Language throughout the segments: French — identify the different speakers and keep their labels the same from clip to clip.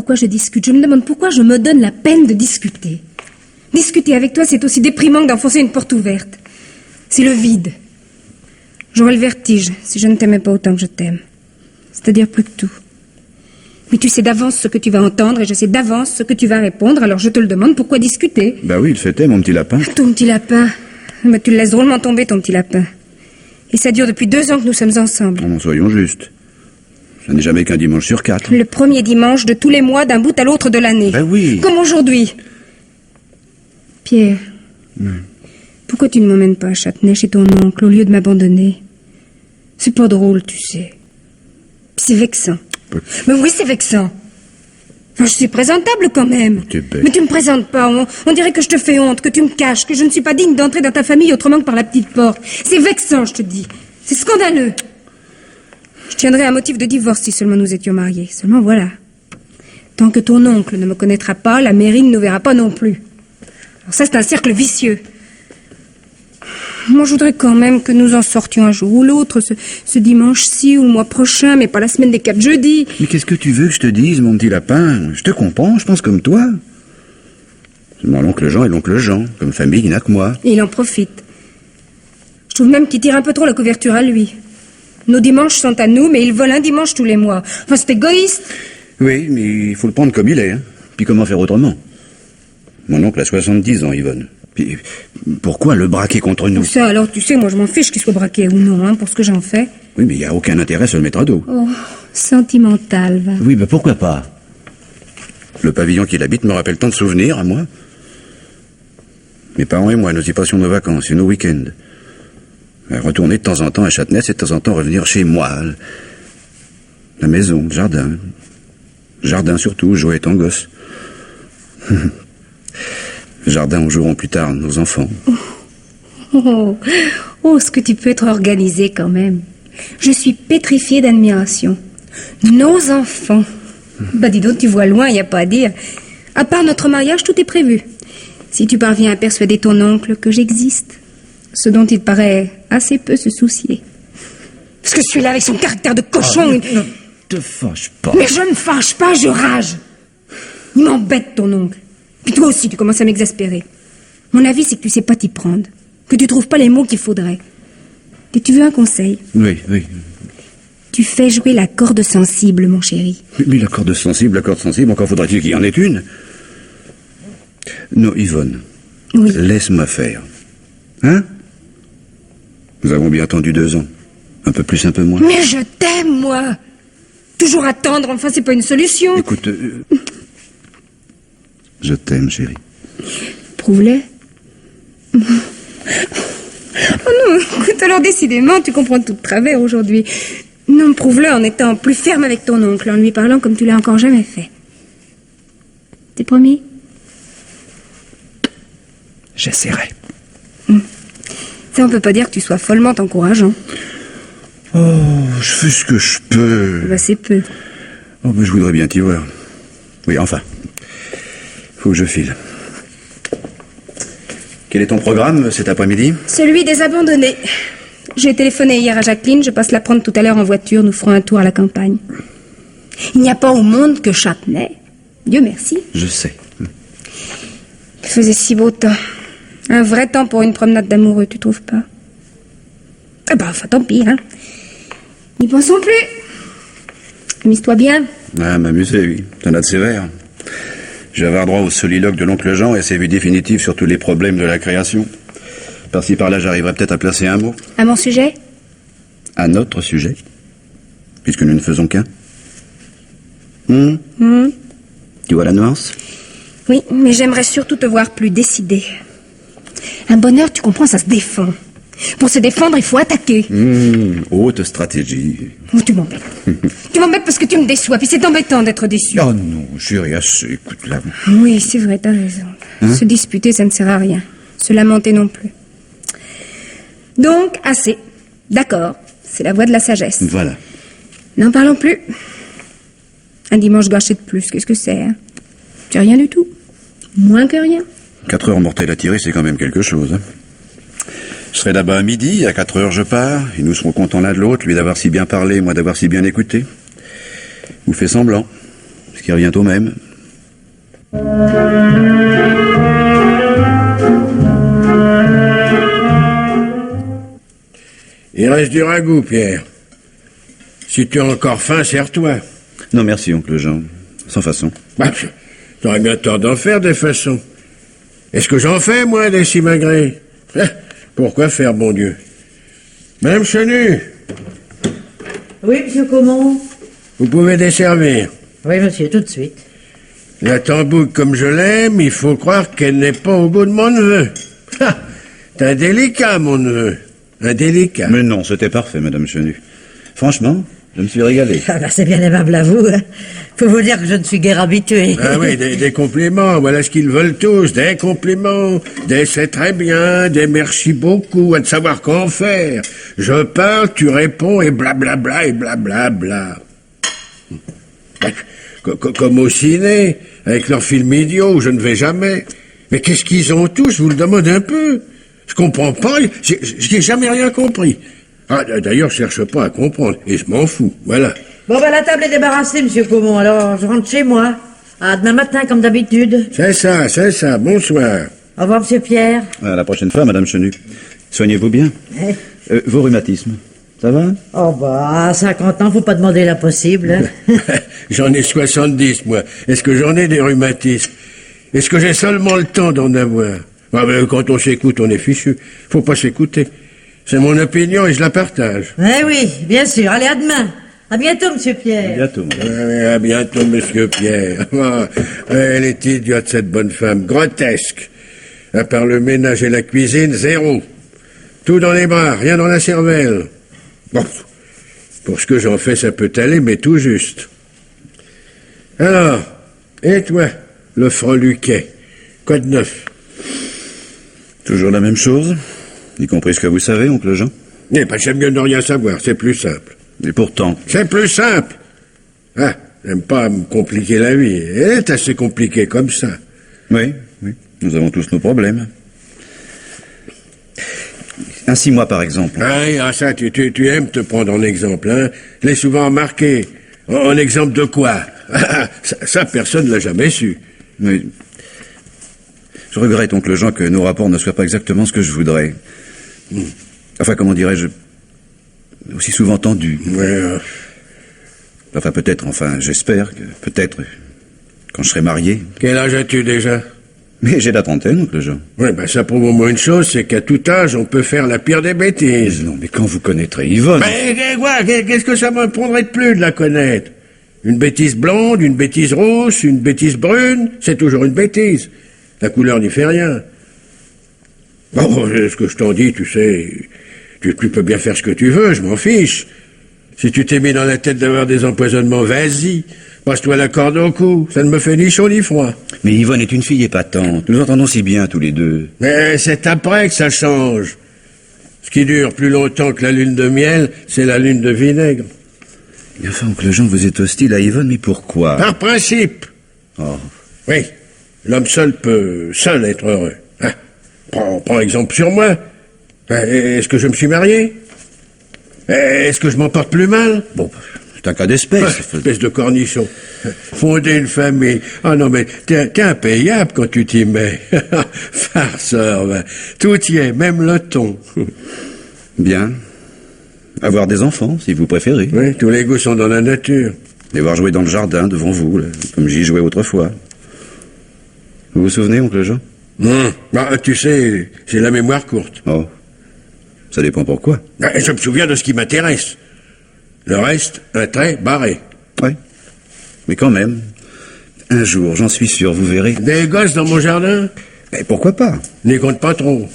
Speaker 1: pourquoi je discute. Je me demande pourquoi je me donne la peine de discuter. Discuter avec toi, c'est aussi déprimant que d'enfoncer une porte ouverte. C'est le vide. J'aurais le vertige si je ne t'aimais pas autant que je t'aime. C'est-à-dire plus que tout. Mais tu sais d'avance ce que tu vas entendre et je sais d'avance ce que tu vas répondre, alors je te le demande, pourquoi discuter?
Speaker 2: Bah oui, il fêtait, mon petit lapin.
Speaker 1: Ton petit lapin. Mais tu le laisses drôlement tomber, ton petit lapin. Et ça dure depuis 2 ans que nous sommes ensemble.
Speaker 2: Non, soyons justes. Ça n'est jamais qu'un dimanche sur 4.
Speaker 1: Le premier dimanche de tous les mois, d'un bout à l'autre de l'année.
Speaker 2: Ben oui.
Speaker 1: Comme aujourd'hui. Pierre, pourquoi tu ne m'emmènes pas à Châtenay chez ton oncle au lieu de m'abandonner? C'est pas drôle, tu sais. C'est vexant. Mais oui, c'est vexant. Enfin, je suis présentable quand même.
Speaker 2: T'es bête.
Speaker 1: Mais tu me présentes pas. On dirait que je te fais honte, que tu me caches, que je ne suis pas digne d'entrer dans ta famille autrement que par la petite porte. C'est vexant, je te dis. C'est scandaleux. Je tiendrais un motif de divorce si seulement nous étions mariés. Seulement voilà. Tant que ton oncle ne me connaîtra pas, la mairie ne nous verra pas non plus. Alors ça, c'est un cercle vicieux. Moi, je voudrais quand même que nous en sortions un jour ou l'autre, ce dimanche-ci ou le mois prochain, mais pas la semaine des 4 jeudis.
Speaker 2: Mais qu'est-ce que tu veux que je te dise, mon petit lapin? Je te comprends, je pense comme toi. Seulement l'oncle Jean est l'oncle Jean. Comme famille, il n'a que moi.
Speaker 1: Et il en profite. Je trouve même qu'il tire un peu trop la couverture à lui. Nos dimanches sont à nous, mais il vole un dimanche tous les mois. Enfin, c'est égoïste.
Speaker 2: Oui, mais il faut le prendre comme il est, hein. Puis comment faire autrement? Mon oncle a 70 ans, Yvonne. Puis pourquoi le braquer contre nous?
Speaker 1: Ça, alors, tu sais, moi, je m'en fiche qu'il soit braqué ou non, hein, pour ce que j'en fais.
Speaker 2: Oui, mais il n'y a aucun intérêt à se le mettre à dos.
Speaker 1: Oh, sentimental, va.
Speaker 2: Oui, ben pourquoi pas? Le pavillon qu'il habite me rappelle tant de souvenirs, à moi. Mes parents et moi, nous y passions nos vacances et nos week-ends. Retourner de temps en temps à Châtenay, c'est de temps en temps revenir chez moi. La maison, le jardin. Le jardin surtout, jouer étant gosse. Le jardin où joueront plus tard nos enfants.
Speaker 1: Oh, ce que tu peux être organisé quand même. Je suis pétrifiée d'admiration. Nos enfants. Bah dis donc, tu vois loin, il n'y a pas à dire. À part notre mariage, tout est prévu. Si tu parviens à persuader ton oncle que j'existe, ce dont il paraît assez peu se soucier. Parce que celui-là, avec son caractère de cochon...
Speaker 2: Ne te fâche pas.
Speaker 1: Mais je ne fâche pas, je rage. Il m'embête, ton oncle. Puis toi aussi, tu commences à m'exaspérer. Mon avis, c'est que tu sais pas t'y prendre. Que tu trouves pas les mots qu'il faudrait. Et tu veux un conseil?
Speaker 2: Oui, oui.
Speaker 1: Tu fais jouer la corde sensible, mon chéri.
Speaker 2: Mais la corde sensible, encore faudrait-il qu'il y en ait une. Non, Yvonne.
Speaker 1: Oui.
Speaker 2: Laisse-moi faire. Hein? Nous avons bien attendu 2 ans. Un peu plus, un peu moins.
Speaker 1: Mais je t'aime, moi. Toujours attendre, enfin, c'est pas une solution.
Speaker 2: Écoute, je t'aime, chérie.
Speaker 1: Prouve-le. Oh non, écoute, alors décidément, tu comprends tout de travers aujourd'hui. Non, prouve-le en étant plus ferme avec ton oncle, en lui parlant comme tu l'as encore jamais fait. T'es promis?
Speaker 2: J'essaierai.
Speaker 1: Ça, on peut pas dire que tu sois follement encourageant.
Speaker 2: Oh, je fais ce que je peux.
Speaker 1: Bah, c'est peu.
Speaker 2: Oh, mais je voudrais bien t'y voir. Oui, enfin. Faut que je file. Quel est ton programme cet après-midi?
Speaker 1: Celui des abandonnés. J'ai téléphoné hier à Jacqueline, je passe la prendre tout à l'heure en voiture, nous ferons un tour à la campagne. Il n'y a pas au monde que Châtenay. Dieu merci.
Speaker 2: Je sais.
Speaker 1: Il faisait si beau temps. Un vrai temps pour une promenade d'amoureux, tu trouves pas? Ah bah, enfin, tant pis, hein. N'y pensons plus. Amuse-toi bien.
Speaker 2: Ah, m'amuser, oui. T'en as de sévère. Je vais avoir droit au soliloque de l'oncle Jean et ses vues définitives sur tous les problèmes de la création. Par-ci par-là, j'arriverai peut-être à placer un mot.
Speaker 1: À mon sujet?
Speaker 2: À notre sujet. Puisque nous ne faisons qu'un. Tu vois la nuance?
Speaker 1: Oui, mais j'aimerais surtout te voir plus décidé. Un bonheur, tu comprends, ça se défend. Pour se défendre, il faut attaquer.
Speaker 2: Haute stratégie.
Speaker 1: Oh, tu m'embêtes. Tu m'embêtes parce que tu me déçois, puis c'est embêtant d'être déçu.
Speaker 2: Oh non, chérie, assez, écoute là.
Speaker 1: Oui, c'est vrai, t'as raison. Se disputer, ça ne sert à rien. Se lamenter non plus. Donc, assez. D'accord, c'est la voie de la sagesse.
Speaker 2: Voilà.
Speaker 1: N'en parlons plus. Un dimanche gâché de plus, qu'est-ce que c'est, hein? C'est rien du tout. Moins que rien.
Speaker 2: 4 heures mortelles à tirer, c'est quand même quelque chose. Hein. Je serai là-bas à midi, à 4 heures je pars, et nous serons contents l'un de l'autre, lui d'avoir si bien parlé, moi d'avoir si bien écouté. Vous faites semblant. Ce qui revient au même.
Speaker 3: Il reste du ragoût, Pierre. Si tu as encore faim, serre-toi.
Speaker 2: Non, merci, oncle Jean. Sans façon.
Speaker 3: Bah, t'aurais bien tort d'en faire des façons. Est-ce que j'en fais, moi, des simagrées? Pourquoi faire, bon Dieu? Madame Chenu,
Speaker 4: Oui, monsieur Caumont.
Speaker 3: vous pouvez desservir.
Speaker 4: Oui, monsieur, tout de suite.
Speaker 3: La tambouque comme je l'aime, il faut croire qu'elle n'est pas au goût de mon neveu. T'es indélicat, mon neveu. Indélicat.
Speaker 2: Mais non, c'était parfait, Madame Chenu. Franchement, je me suis régalé.
Speaker 4: Ah bah, c'est bien aimable à vous. Hein. Faut vous dire que je ne suis guère habitué.
Speaker 3: Ah oui, des compliments, voilà ce qu'ils veulent tous, des compliments, des c'est très bien, des merci beaucoup, à de savoir qu'en faire. Je parle, tu réponds, et blablabla, et blablabla. Comme au ciné, avec leurs films idiots, où je ne vais jamais. Mais qu'est-ce qu'ils ont tous, je vous le demande un peu. Je comprends pas, j'ai jamais rien compris. Ah, d'ailleurs, je cherche pas à comprendre, et je m'en fous, voilà.
Speaker 4: Bon, bah, la table est débarrassée, monsieur Caumont, alors je rentre chez moi. À demain matin, comme d'habitude.
Speaker 3: C'est ça, bonsoir.
Speaker 4: Au revoir, monsieur Pierre.
Speaker 2: À la prochaine fois, Madame Chenu. Soignez-vous bien.
Speaker 4: Eh.
Speaker 2: Vos rhumatismes, ça va?
Speaker 4: Oh, bah, à 50 ans, faut pas demander l'impossible. Hein.
Speaker 3: J'en ai 70, moi. Est-ce que j'en ai des rhumatismes? Est-ce que j'ai seulement le temps d'en avoir? Ah ben, quand on s'écoute, on est fichu. Faut pas s'écouter. C'est mon opinion et je la partage.
Speaker 4: Eh oui, bien sûr. Allez, à demain. À bientôt, monsieur Pierre.
Speaker 2: À bientôt, madame.
Speaker 3: À bientôt, monsieur Pierre. Ah, elle est idiote, cette bonne femme. Grotesque. À part le ménage et la cuisine, zéro. Tout dans les bras, rien dans la cervelle. Bon, pour ce que j'en fais, ça peut aller, mais tout juste. Alors, et toi, le freluquet, quoi de neuf?
Speaker 2: Toujours la même chose, y compris ce que vous savez, oncle Jean.
Speaker 3: Eh ben, j'aime mieux ne rien savoir, c'est plus simple.
Speaker 2: Et pourtant,
Speaker 3: C'est plus simple. Ah, j'aime pas me compliquer la vie. Elle est assez compliquée comme ça.
Speaker 2: oui, nous avons tous nos problèmes. Ainsi, moi, par exemple.
Speaker 3: Ah, ça, tu aimes te prendre en exemple, hein? Je l'ai souvent remarqué. En exemple de quoi? Ça, personne ne l'a jamais su.
Speaker 2: Mais je regrette, oncle Jean, que nos rapports ne soient pas exactement ce que je voudrais. Enfin, comment dirais-je, aussi souvent tendus.
Speaker 3: Ouais,
Speaker 2: Enfin, peut-être, j'espère que, peut-être, quand je serai marié.
Speaker 3: quel âge as-tu déjà?
Speaker 2: Mais j'ai la trentaine, oncle Jean.
Speaker 3: Oui, ben ça prouve au moins une chose, c'est qu'à tout âge, on peut faire la pire des bêtises.
Speaker 2: Non, mais quand vous connaîtrez Yvonne...
Speaker 3: Mais quoi? Qu'est-ce que ça me prendrait de plus de la connaître? Une bêtise blonde, une bêtise rousse, une bêtise brune, c'est toujours une bêtise. La couleur n'y fait rien. Bon, ce que je t'en dis, tu sais, tu peux bien faire ce que tu veux, je m'en fiche. Si tu t'es mis dans la tête d'avoir des empoisonnements, vas-y, passe-toi la corde au cou, ça ne me fait ni chaud ni froid.
Speaker 2: Mais Yvonne est une fille épatante, nous entendons si bien tous les deux.
Speaker 3: Mais c'est après que ça change. Ce qui dure plus longtemps que la lune de miel, c'est la lune de vinaigre.
Speaker 2: Mais enfin, oncle Jean, vous êtes hostile à Yvonne, mais pourquoi?
Speaker 3: Par principe.
Speaker 2: Oh,
Speaker 3: Oui, l'homme seul peut seul être heureux. Hein? Prends exemple sur moi. Est-ce que je me suis marié? Est-ce que je m'en porte plus mal?
Speaker 2: bon, c'est un cas d'espèce.
Speaker 3: Espèce de cornichon. Fonder une famille. Ah non, mais t'es impayable quand tu t'y mets. Farceur, ben. Tout y est, même le ton.
Speaker 2: Bien. Avoir des enfants, si vous préférez.
Speaker 3: Oui, tous les goûts sont dans la nature.
Speaker 2: Les voir jouer dans le jardin, devant vous, là, comme j'y jouais autrefois. Vous vous souvenez, oncle Jean?
Speaker 3: Bah, tu sais, j'ai la mémoire courte.
Speaker 2: Oh, ça dépend pourquoi.
Speaker 3: Je me souviens de ce qui m'intéresse. Le reste, un trait barré.
Speaker 2: Oui. Mais quand même, un jour, j'en suis sûr, vous verrez.
Speaker 3: Des gosses dans mon jardin?
Speaker 2: Mais pourquoi pas?
Speaker 3: N'y compte pas trop.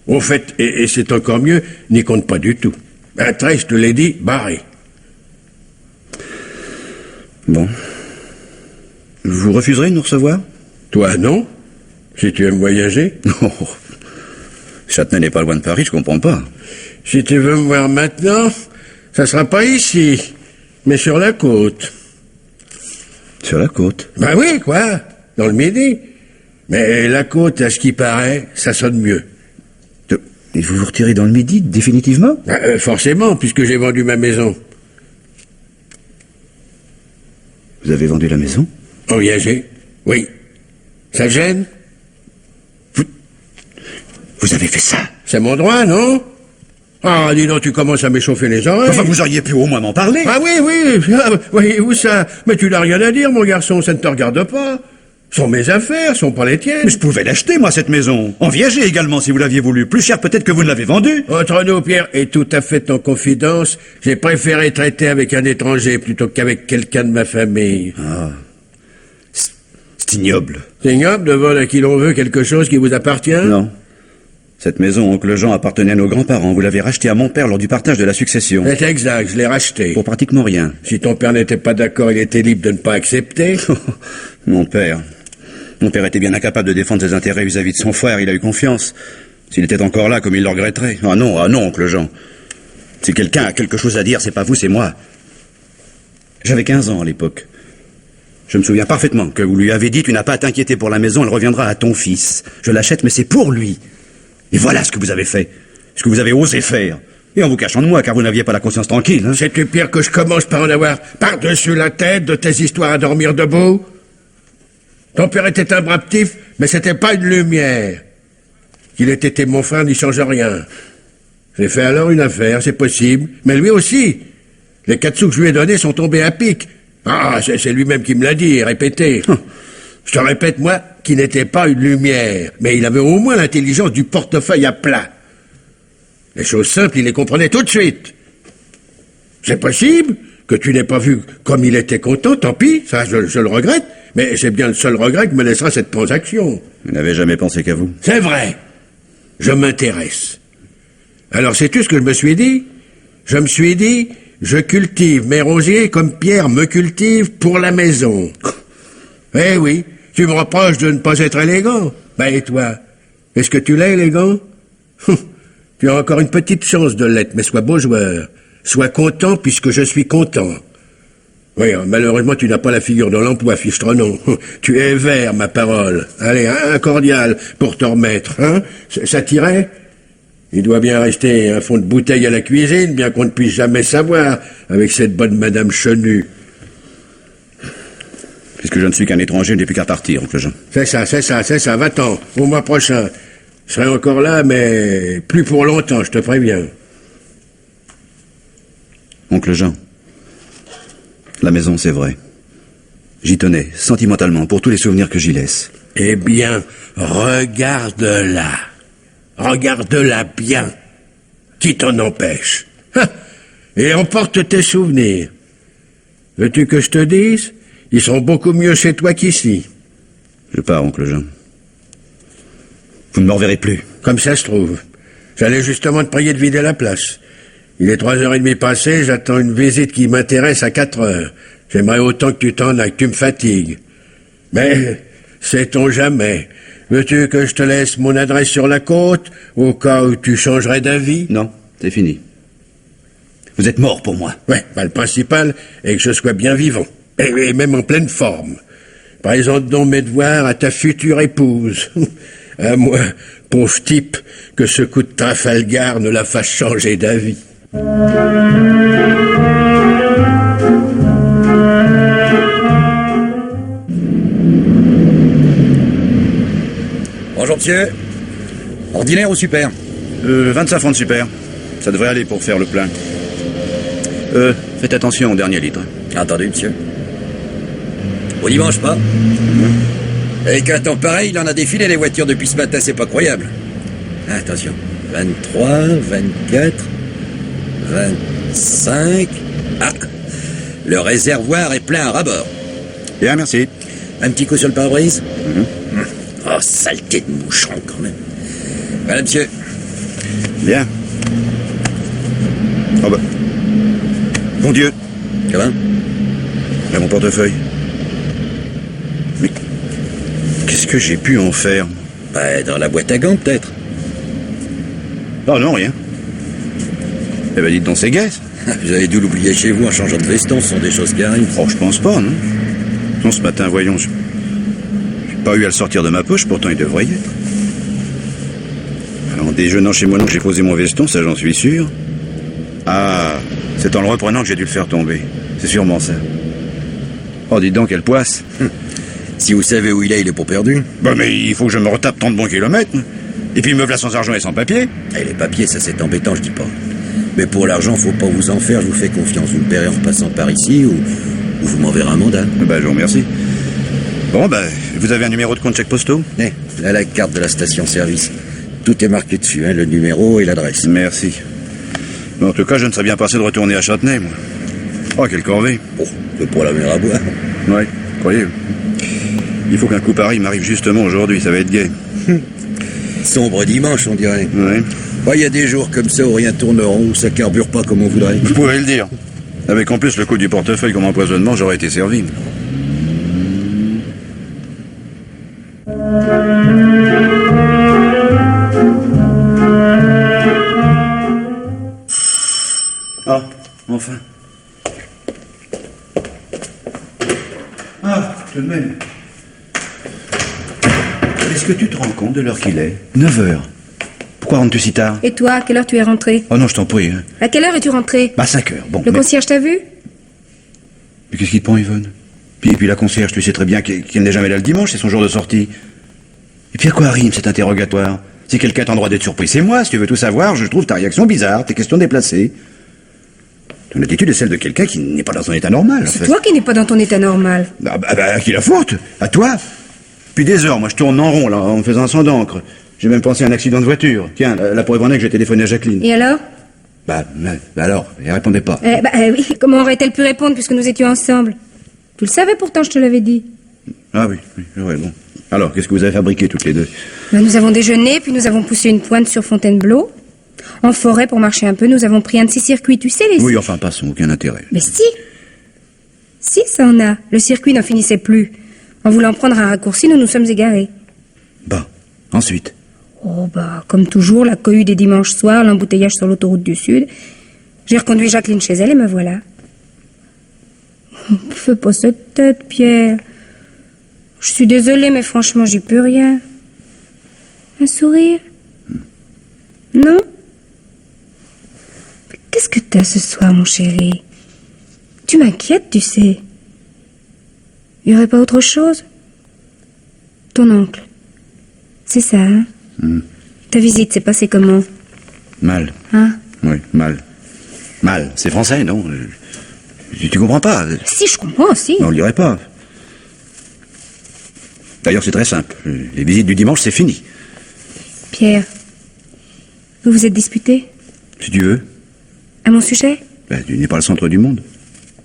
Speaker 3: Au fait, et c'est encore mieux, n'y compte pas du tout. Un trait, je te l'ai dit, barré.
Speaker 2: Bon. Vous refuserez de nous recevoir?
Speaker 3: Toi, non? Si tu aimes voyager?
Speaker 2: Non. Châtenay n'est pas loin de Paris, je comprends pas.
Speaker 3: Si tu veux me voir maintenant, ça sera pas ici, mais sur la côte.
Speaker 2: Sur la côte.
Speaker 3: Ben oui, quoi, dans le Midi. Mais la côte, à ce qui paraît, ça sonne mieux.
Speaker 2: Et vous vous retirez dans le Midi, définitivement?
Speaker 3: Forcément, puisque j'ai vendu ma maison.
Speaker 2: Vous avez vendu la maison?
Speaker 3: En viager? Oui. Ça gêne?
Speaker 2: Vous avez fait ça?
Speaker 3: C'est mon droit, non? Ah, dis donc, tu commences à m'échauffer les oreilles.
Speaker 2: Enfin, vous auriez pu au moins m'en parler.
Speaker 3: Ah oui, où ça? Mais tu n'as rien à dire, mon garçon, ça ne te regarde pas. Sont mes affaires, sont pas les tiennes.
Speaker 2: Mais je pouvais l'acheter, moi, cette maison. En viager également, si vous l'aviez voulu. Plus cher peut-être que vous ne l'avez vendue.
Speaker 3: Entre nous, Pierre, et tout à fait en confidence, j'ai préféré traiter avec un étranger plutôt qu'avec quelqu'un de ma famille.
Speaker 2: Ah. C'est ignoble.
Speaker 3: C'est ignoble de vendre à qui l'on veut quelque chose qui vous appartient?
Speaker 2: Non. Cette maison, oncle Jean, appartenait à nos grands-parents. Vous l'avez rachetée à mon père lors du partage de la succession.
Speaker 3: C'est exact, je l'ai racheté.
Speaker 2: Pour pratiquement rien.
Speaker 3: Si ton père n'était pas d'accord, il était libre de ne pas accepter.
Speaker 2: Mon père était bien incapable de défendre ses intérêts vis-à-vis de son frère. Il a eu confiance. S'il était encore là, comme il le regretterait. Ah non, oncle Jean. Si quelqu'un a quelque chose à dire, c'est pas vous, c'est moi. J'avais 15 ans à l'époque. Je me souviens parfaitement que vous lui avez dit, tu n'as pas à t'inquiéter pour la maison, elle reviendra à ton fils. Je l'achète, mais c'est pour lui. Et voilà ce que vous avez fait. Ce que vous avez osé faire. Et en vous cachant de moi, car vous n'aviez pas la conscience tranquille. Hein.
Speaker 3: C'est-tu pire que je commence par en avoir par-dessus la tête de tes histoires à dormir debout? Ton père était un brave petit, mais c'était pas une lumière. Qu'il ait été mon frère n'y change rien. J'ai fait alors une affaire, c'est possible. Mais lui aussi. Les 4 sous que je lui ai donnés sont tombés à pic. Ah, c'est lui-même qui me l'a dit et répété. Je te répète, moi, qu'il n'était pas une lumière. Mais il avait au moins l'intelligence du portefeuille à plat. Les choses simples, il les comprenait tout de suite. C'est possible que tu n'aies pas vu comme il était content, tant pis, ça je le regrette. Mais c'est bien le seul regret que me laissera cette transaction.
Speaker 2: Vous n'avez jamais pensé qu'à vous.
Speaker 3: C'est vrai. Je m'intéresse. Alors sais-tu ce que je me suis dit? Je me suis dit, je cultive mes rosiers comme Pierre me cultive pour la maison. Eh oui, tu me reproches de ne pas être élégant. Ben et toi? Est-ce que tu l'es élégant? Tu as encore une petite chance de l'être, mais sois beau joueur. Sois content puisque je suis content. Oui, malheureusement, tu n'as pas la figure de l'emploi, fichtre-non. Tu es vert, ma parole. Allez, un cordial pour te remettre, hein? Ça t'irait? Il doit bien rester un fond de bouteille à la cuisine, bien qu'on ne puisse jamais savoir, avec cette bonne madame chenue.
Speaker 2: Puisque je ne suis qu'un étranger, je n'ai plus qu'à partir, oncle Jean.
Speaker 3: C'est ça, va-t'en, au mois prochain. Je serai encore là, mais plus pour longtemps, je te préviens.
Speaker 2: Oncle Jean, la maison, c'est vrai. J'y tenais, sentimentalement, pour tous les souvenirs que j'y laisse.
Speaker 3: Eh bien, regarde-la. Regarde-la bien. Qui t'en empêche? Et emporte tes souvenirs. Veux-tu que je te dise? Ils sont beaucoup mieux chez toi qu'ici.
Speaker 2: Je pars, oncle Jean. Vous ne me reverrez plus.
Speaker 3: Comme ça se trouve. J'allais justement te prier de vider la place. Il est 3h30 passées, j'attends une visite qui m'intéresse à 4h. J'aimerais autant que tu t'en ailles, que tu me fatigues. Mais, sait-on jamais. Veux-tu que je te laisse mon adresse sur la côte, au cas où tu changerais d'avis?
Speaker 2: Non, c'est fini. Vous êtes mort pour moi.
Speaker 3: Ouais, le principal est que je sois bien vivant. Et même en pleine forme. Présente donc mes devoirs à ta future épouse. À moi, pauvre type, que ce coup de Trafalgar ne la fasse changer d'avis.
Speaker 5: Bonjour monsieur. Ordinaire ou super?
Speaker 2: 25 francs de super. Ça devrait aller pour faire le plein. Faites attention au dernier litre.
Speaker 5: Entendu monsieur. Au dimanche pas. Avec un temps pareil, il en a défilé les voitures depuis ce matin, c'est pas croyable. Attention. 23, 24, 25... Ah, le réservoir est plein à ras-bord.
Speaker 2: Bien, merci.
Speaker 5: Un petit coup sur le pare-brise. Oh, saleté de moucheron quand même. Voilà monsieur.
Speaker 2: Bien. Oh bah. Bon Dieu.
Speaker 5: Comment?
Speaker 2: Là, mon portefeuille. Mais qu'est-ce que j'ai pu en faire?
Speaker 5: Bah, dans la boîte à gants peut-être.
Speaker 2: Oh non, rien. Eh ben dites donc, c'est gai.
Speaker 5: Vous avez dû l'oublier chez vous en changeant de veston, ce sont des choses qui arrivent.
Speaker 2: Oh, je pense pas, non. Non, ce matin, voyons, j'ai pas eu à le sortir de ma poche, pourtant il devrait y être. Alors, en déjeunant chez moi, non, j'ai posé mon veston, ça j'en suis sûr. Ah, c'est en le reprenant que j'ai dû le faire tomber. C'est sûrement ça. Oh, dites donc, quelle poisse.
Speaker 5: Si vous savez où il est pas perdu.
Speaker 2: Bah, mais il faut que je me retape 30 bons kilomètres. Et puis, il me place sans argent et sans papier.
Speaker 5: Et les papiers, ça c'est embêtant, je dis pas. Mais pour l'argent, faut pas vous en faire, je vous fais confiance. Vous me paierez en repassant par ici ou vous m'enverrez un mandat.
Speaker 2: Bah, je vous remercie. Bon, bah, vous avez un numéro de compte chèque postaux?
Speaker 5: Là, la carte de la station-service. Tout est marqué dessus, hein, le numéro et l'adresse.
Speaker 2: Merci. Mais en tout cas, je ne serais bien passé de retourner à Châtenay, moi. Oh, quelle corvée.
Speaker 5: Bon, c'est pour la mer à boire.
Speaker 2: Ouais, croyez-vous. Il faut qu'un coup pareil m'arrive justement aujourd'hui, ça va être gai.
Speaker 5: Sombre dimanche, on dirait.
Speaker 2: Ouais.
Speaker 5: Il y a des jours comme ça où rien tourne rond, où ça carbure pas comme on voudrait.
Speaker 2: Vous pouvez le dire. Avec en plus le coup du portefeuille comme empoisonnement, j'aurais été servi. Ah, enfin. Ah, tout de même. Est-ce que tu te rends compte de l'heure qu'il est? 9 heures. Pourquoi rentres-tu si tard?
Speaker 1: Et toi, à quelle heure tu es rentré?
Speaker 2: Oh non, je t'en prie. Hein.
Speaker 1: À quelle heure es-tu rentré?
Speaker 2: Bah, 5 heures. Bon.
Speaker 1: Le concierge t'a vu?
Speaker 2: Mais qu'est-ce qui te prend, Yvonne? Puis la concierge, tu sais très bien qu'elle n'est jamais là le dimanche, c'est son jour de sortie. Et puis à quoi rime cet interrogatoire? Si quelqu'un est en droit d'être surpris, c'est moi. Si tu veux tout savoir, je trouve ta réaction bizarre, tes questions déplacées. Ton attitude est celle de quelqu'un qui n'est pas dans son état normal.
Speaker 1: C'est toi qui n'es pas dans ton état normal.
Speaker 2: Bah, à qui la faute? À toi? Depuis des heures, moi je tourne en rond, là, en me faisant un sang d'encre. J'ai même pensé à un accident de voiture. Tiens, la preuve en est que j'ai téléphoné à Jacqueline.
Speaker 1: Et alors?
Speaker 2: Bah alors, elle répondait pas.
Speaker 1: Oui, comment aurait-elle pu répondre puisque nous étions ensemble? Tu le savais pourtant, je te l'avais dit.
Speaker 2: Ah oui, ouais, bon. Alors, qu'est-ce que vous avez fabriqué toutes les deux?
Speaker 1: Nous avons déjeuné, puis nous avons poussé une pointe sur Fontainebleau. En forêt, pour marcher un peu, nous avons pris un de ces circuits, tu sais, les...
Speaker 2: Oui, enfin, passons, aucun intérêt.
Speaker 1: Mais si! Si, ça en a. Le circuit n'en finissait plus. En voulant prendre un raccourci, nous nous sommes égarés.
Speaker 2: Bah, ensuite?
Speaker 1: Oh, comme toujours, la cohue des dimanches soirs, l'embouteillage sur l'autoroute du Sud. J'ai reconduit Jacqueline chez elle et me voilà. Fais pas cette tête, Pierre. Je suis désolée, mais franchement, j'y peux rien. Un sourire? Non? Qu'est-ce que t'as ce soir, mon chéri? Tu m'inquiètes, tu sais. Il y aurait pas autre chose? Ton oncle. C'est ça, hein? Ta visite s'est passée comment?
Speaker 2: Mal.
Speaker 1: Hein?
Speaker 2: Oui, mal. Mal, c'est français, non? Tu comprends pas?
Speaker 1: Si, je comprends aussi.
Speaker 2: Non, on le dirait pas. D'ailleurs, c'est très simple. Les visites du dimanche, c'est fini.
Speaker 1: Pierre, vous vous êtes disputé?
Speaker 2: Si tu veux.
Speaker 1: À mon sujet?
Speaker 2: Tu n'es pas le centre du monde.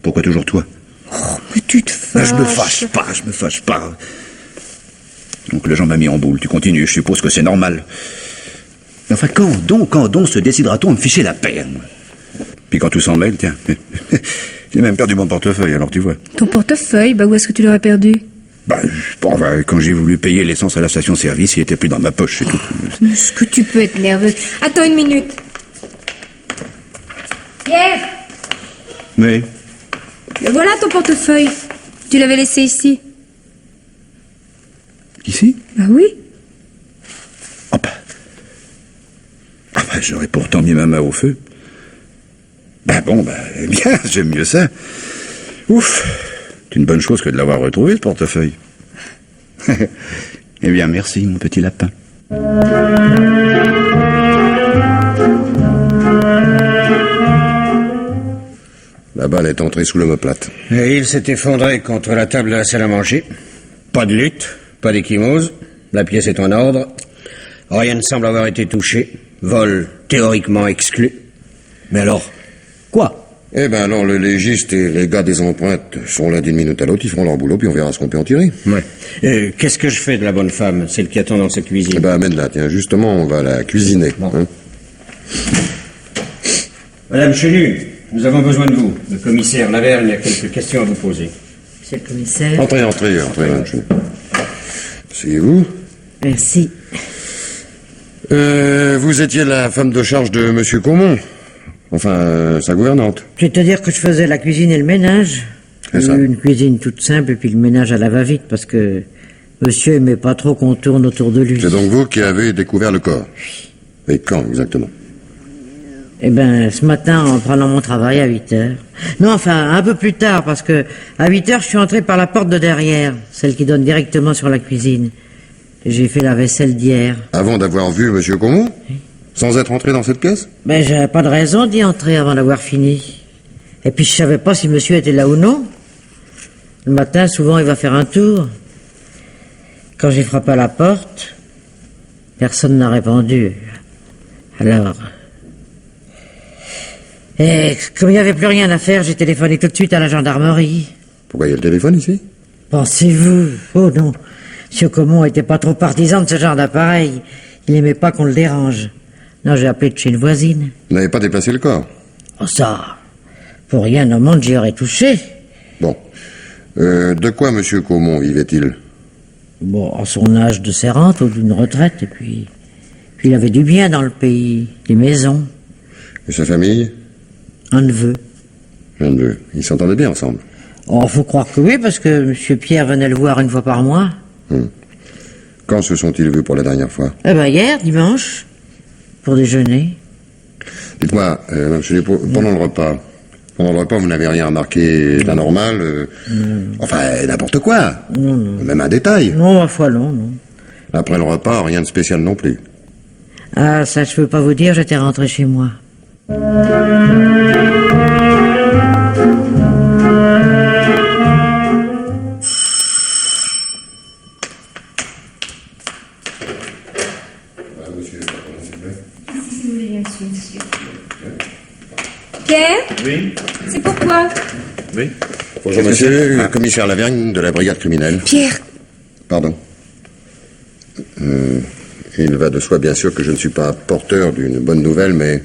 Speaker 2: Pourquoi toujours toi?
Speaker 1: Oh, mais tu te fâches.
Speaker 2: Je me fâche pas. Donc le Jean m'a mis en boule. Tu continues, je suppose que c'est normal. Enfin, quand donc se décidera-t-on à me ficher la paix, moi? Puis quand tout s'en mêle, tiens. J'ai même perdu mon portefeuille, alors tu vois.
Speaker 1: Ton portefeuille? Où est-ce que tu l'aurais perdu?
Speaker 2: Quand j'ai voulu payer l'essence à la station-service, il était plus dans ma poche, c'est tout.
Speaker 1: Est-ce que tu peux être nerveuse? Attends une minute. Pierre!
Speaker 2: Mais...
Speaker 1: Voilà ton portefeuille. Tu l'avais laissé ici.
Speaker 2: Ici?
Speaker 1: Bah oui.
Speaker 2: J'aurais pourtant mis ma main au feu. Bien, j'aime mieux ça. Ouf, c'est une bonne chose que de l'avoir retrouvé, ce portefeuille. Eh bien, merci, mon petit lapin.
Speaker 3: La balle est entrée sous l'omoplate.
Speaker 6: Et il s'est effondré contre la table de la salle à manger. Pas de lutte, pas d'échymose. La pièce est en ordre. Rien ne semble avoir été touché. Vol théoriquement exclu. Mais alors, quoi?
Speaker 3: Alors le légiste et les gars des empreintes sont là d'une minute à l'autre, ils feront leur boulot, puis on verra ce qu'on peut en tirer.
Speaker 6: Ouais. Qu'est-ce que je fais de la bonne femme, celle qui attend dans cette cuisine?
Speaker 3: Amène-la, tiens, justement, on va la cuisiner.
Speaker 6: Bon. Madame Chenu, nous avons besoin de vous. Le commissaire Laverne a quelques questions à vous poser.
Speaker 4: Monsieur le commissaire.
Speaker 3: Entrez, madame Chenu. Asseyez-vous.
Speaker 4: Merci.
Speaker 3: Vous étiez la femme de charge de Monsieur Caumont. Enfin, sa gouvernante.
Speaker 4: C'est-à-dire que je faisais la cuisine et le ménage.
Speaker 3: C'est ça.
Speaker 4: Une cuisine toute simple et puis le ménage à la va-vite parce que monsieur aimait pas trop qu'on tourne autour de lui.
Speaker 3: C'est donc vous qui avez découvert le corps. Et quand exactement?
Speaker 4: Eh ben, ce matin, en prenant mon travail à 8 heures. Non, enfin, un peu plus tard, parce que à 8 heures, je suis entré par la porte de derrière, celle qui donne directement sur la cuisine. J'ai fait la vaisselle d'hier.
Speaker 7: Avant d'avoir vu M. Comon? Sans être entré dans cette pièce?
Speaker 4: Ben, j'avais pas de raison d'y entrer avant d'avoir fini. Et puis, je savais pas si monsieur était là ou non. Le matin, souvent, il va faire un tour. Quand j'ai frappé à la porte, personne n'a répondu. Alors... Et comme il n'y avait plus rien à faire, j'ai téléphoné tout de suite à la gendarmerie.
Speaker 7: Pourquoi il y a le téléphone ici?
Speaker 4: Pensez-vous? Oh non. Monsieur Comon était pas trop partisan de ce genre d'appareil. Il n'aimait pas qu'on le dérange. Non, j'ai appelé de chez une voisine.
Speaker 7: Vous n'avez pas déplacé le corps?
Speaker 4: Oh ça, pour rien au monde j'y aurais touché.
Speaker 7: Bon. De quoi M. Comon vivait-il?
Speaker 4: Bon, en son âge de serrante ou d'une retraite, et puis il avait du bien dans le pays, des maisons,
Speaker 7: Et sa famille?
Speaker 4: un neveu.
Speaker 7: Un neveu. Ils s'entendaient bien ensemble.
Speaker 4: Oh, faut croire que oui, parce que monsieur Pierre venait le voir une fois par mois.
Speaker 7: Quand se sont-ils vus pour la dernière fois?
Speaker 4: Eh ben hier, dimanche, pour déjeuner.
Speaker 7: Dites-moi, M. Despaux, pendant le repas, vous n'avez rien remarqué d'anormal enfin, n'importe quoi.
Speaker 4: Non, non.
Speaker 7: Même un détail.
Speaker 4: Non, ma foi, non.
Speaker 7: Après le repas, rien de spécial non plus.
Speaker 4: Ah, ça, je peux pas vous dire, j'étais rentré chez moi.
Speaker 1: Pierre?
Speaker 2: Oui.
Speaker 1: C'est pourquoi?
Speaker 2: Oui.
Speaker 7: Bonjour, monsieur, le commissaire Lavergne de la brigade criminelle.
Speaker 1: Pierre,
Speaker 7: Pardon. Il va de soi, bien sûr, que je ne suis pas porteur d'une bonne nouvelle, mais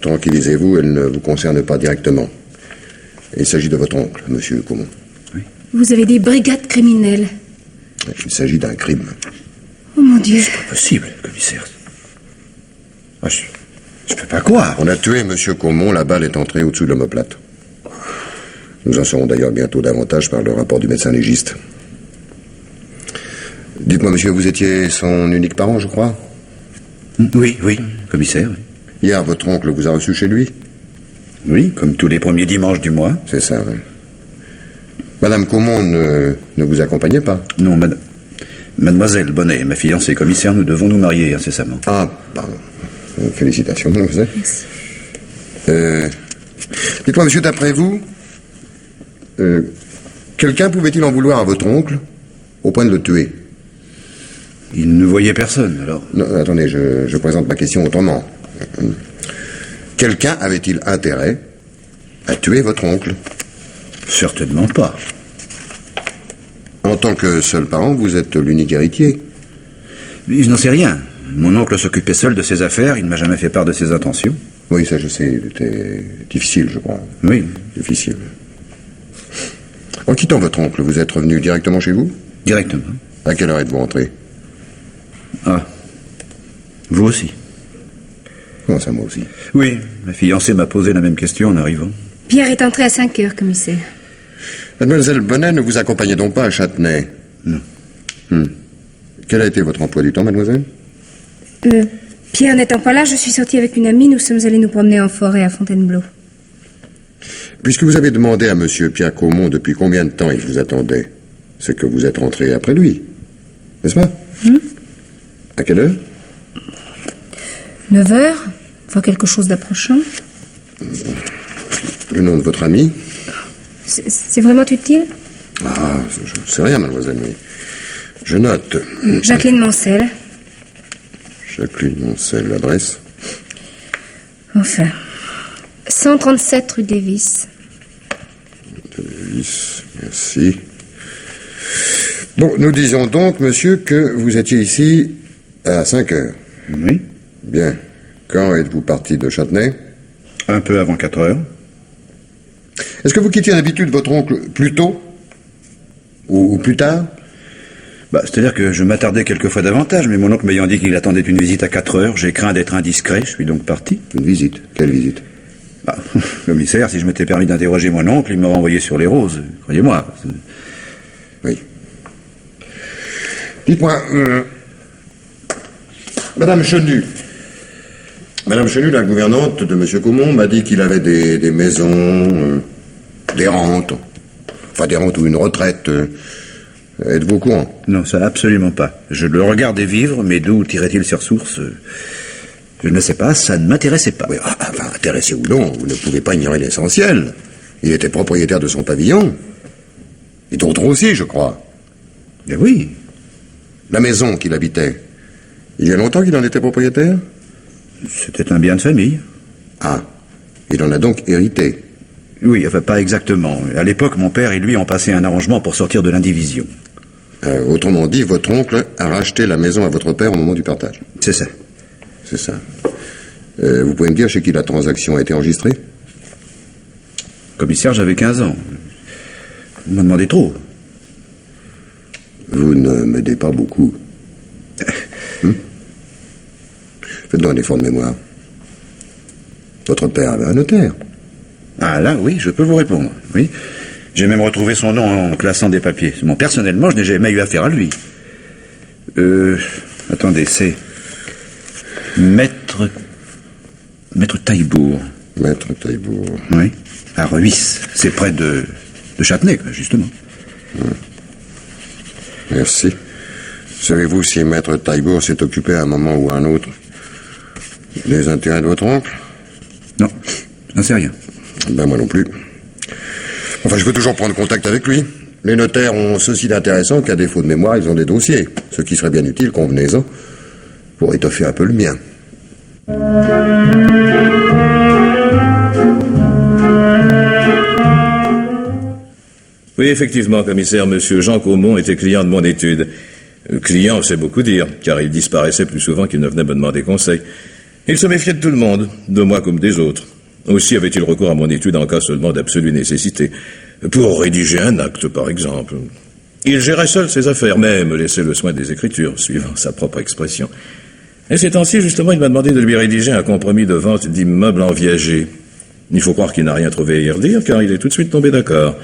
Speaker 7: tranquillisez-vous, elle ne vous concerne pas directement. Il s'agit de votre oncle, monsieur Comon.
Speaker 1: vous avez des brigades criminelles.
Speaker 7: Il s'agit d'un crime.
Speaker 1: Oh mon Dieu.
Speaker 2: Possible, commissaire. Ah, je peux pas croire.
Speaker 7: On a tué monsieur Comon, la balle est entrée au-dessous de l'omoplate. Nous en saurons d'ailleurs bientôt davantage par le rapport du médecin légiste. Dites-moi, monsieur, vous étiez son unique parent, je crois?
Speaker 2: Oui, commissaire.
Speaker 7: Hier, votre oncle vous a reçu chez lui?
Speaker 2: Oui, comme tous les premiers dimanches du mois.
Speaker 7: C'est ça, oui. Madame Comon ne vous accompagnait pas?
Speaker 2: Non, mademoiselle Bonnet, ma fiancée commissaire, nous devons nous marier incessamment.
Speaker 7: Ah, pardon. Félicitations, mademoiselle.
Speaker 1: Merci.
Speaker 7: Dites-moi, monsieur, d'après vous, quelqu'un pouvait-il en vouloir à votre oncle au point de le tuer?
Speaker 2: Il ne voyait personne, alors.
Speaker 7: Non, attendez, je présente ma question autrement. Quelqu'un avait-il intérêt à tuer votre oncle?
Speaker 2: Certainement pas.
Speaker 7: En tant que seul parent, vous êtes l'unique héritier.
Speaker 2: Mais je n'en sais rien. Mon oncle s'occupait seul de ses affaires, il ne m'a jamais fait part de ses intentions.
Speaker 7: Oui, ça je sais, c'était difficile, je crois.
Speaker 2: Oui.
Speaker 7: Difficile. En quittant votre oncle, vous êtes revenu directement chez vous?
Speaker 2: Directement.
Speaker 7: À quelle heure êtes-vous rentré?
Speaker 2: Ah. Vous aussi.
Speaker 7: Comment ça, moi aussi?
Speaker 2: Oui, ma fiancée m'a posé la même question en arrivant.
Speaker 1: Pierre est entré à 5 heures, commissaire.
Speaker 7: Mademoiselle Bonnet ne vous accompagnait donc pas à Châtenay?
Speaker 2: Non.
Speaker 7: Quel a été votre emploi du temps, mademoiselle?
Speaker 1: Pierre n'étant pas là, je suis sortie avec une amie, nous sommes allés nous promener en forêt à Fontainebleau.
Speaker 7: Puisque vous avez demandé à monsieur Pierre Comon depuis combien de temps il vous attendait, c'est que vous êtes rentré après lui, n'est-ce pas? À quelle heure?
Speaker 1: 9 heures, voire quelque chose d'approchant.
Speaker 7: Le nom de votre ami?
Speaker 1: C'est vraiment utile?
Speaker 7: Ah, je ne sais rien, mademoiselle, mais je note.
Speaker 1: Jacqueline Mancel.
Speaker 7: Jacqueline Mancel, l'adresse?
Speaker 1: Enfin, 137 rue Davis.
Speaker 7: Davis, merci. Bon, nous disons donc, monsieur, que vous étiez ici à 5 heures.
Speaker 2: Oui.
Speaker 7: Bien. Quand êtes-vous parti de Châtenay?
Speaker 2: Un peu avant 4 heures.
Speaker 7: Est-ce que vous quittiez d'habitude votre oncle plus tôt? Ou plus tard?
Speaker 2: C'est-à-dire que je m'attardais quelquefois davantage, mais mon oncle m'ayant dit qu'il attendait une visite à 4 heures, j'ai craint d'être indiscret, je suis donc parti.
Speaker 7: Une visite? Quelle visite?
Speaker 2: Commissaire, si je m'étais permis d'interroger mon oncle, il m'aurait envoyé sur les roses, croyez-moi.
Speaker 7: Oui. Dites-moi, Madame Chenu, Madame Chenu, la gouvernante de M. Caumont, m'a dit qu'il avait des maisons, des rentes. Enfin, des rentes ou une retraite. Êtes-vous au courant?
Speaker 2: Non, ça absolument pas. Je le regardais vivre, mais d'où tirait-il ses ressources? Je ne sais pas, ça ne m'intéressait pas.
Speaker 7: Oui, enfin, intéressé ou non, vous ne pouvez pas ignorer l'essentiel. Il était propriétaire de son pavillon. Et d'autres aussi, je crois.
Speaker 2: Mais oui.
Speaker 7: La maison qu'il habitait. Il y a longtemps qu'il en était propriétaire?
Speaker 2: C'était un bien de famille.
Speaker 7: Ah, il en a donc hérité.
Speaker 2: Oui, enfin pas exactement. À l'époque, mon père et lui ont passé un arrangement pour sortir de l'indivision.
Speaker 7: Autrement dit, votre oncle a racheté la maison à votre père au moment du partage.
Speaker 2: C'est ça.
Speaker 7: C'est ça. Vous pouvez me dire chez qui la transaction a été enregistrée?
Speaker 2: Commissaire, j'avais 15 ans. Vous m'en demandez trop.
Speaker 7: Vous ne m'aidez pas beaucoup. Faites-donc un effort de mémoire. Votre père avait un notaire.
Speaker 2: Ah là, oui, je peux vous répondre. Oui. J'ai même retrouvé son nom en classant des papiers. Bon, personnellement, je n'ai jamais eu affaire à lui. Attendez, c'est... Maître Taillebourg.
Speaker 7: Maître Taillebourg.
Speaker 2: Oui. À Reuis. C'est près de Châtenay, justement.
Speaker 7: Merci. Savez-vous si Maître Taillebourg s'est occupé à un moment ou à un autre des intérêts de votre oncle?
Speaker 2: Non, je n'en sais rien.
Speaker 7: Ben, moi non plus. Enfin, je peux toujours prendre contact avec lui. Les notaires ont ceci d'intéressant qu'à défaut de mémoire, ils ont des dossiers. Ce qui serait bien utile, convenez-en, pour étoffer un peu le mien.
Speaker 8: Oui, effectivement, commissaire, monsieur Jean Caumont était client de mon étude. Client, c'est beaucoup dire, car il disparaissait plus souvent qu'il ne venait me demander conseil. Il se méfiait de tout le monde, de moi comme des autres. Aussi avait-il recours à mon étude en cas seulement d'absolue nécessité. Pour rédiger un acte, par exemple. Il gérait seul ses affaires, mais me laissait le soin des écritures, suivant sa propre expression. Et ces temps-ci, justement, il m'a demandé de lui rédiger un compromis de vente d'immeubles en viager. Il faut croire qu'il n'a rien trouvé à y redire, car il est tout de suite tombé d'accord.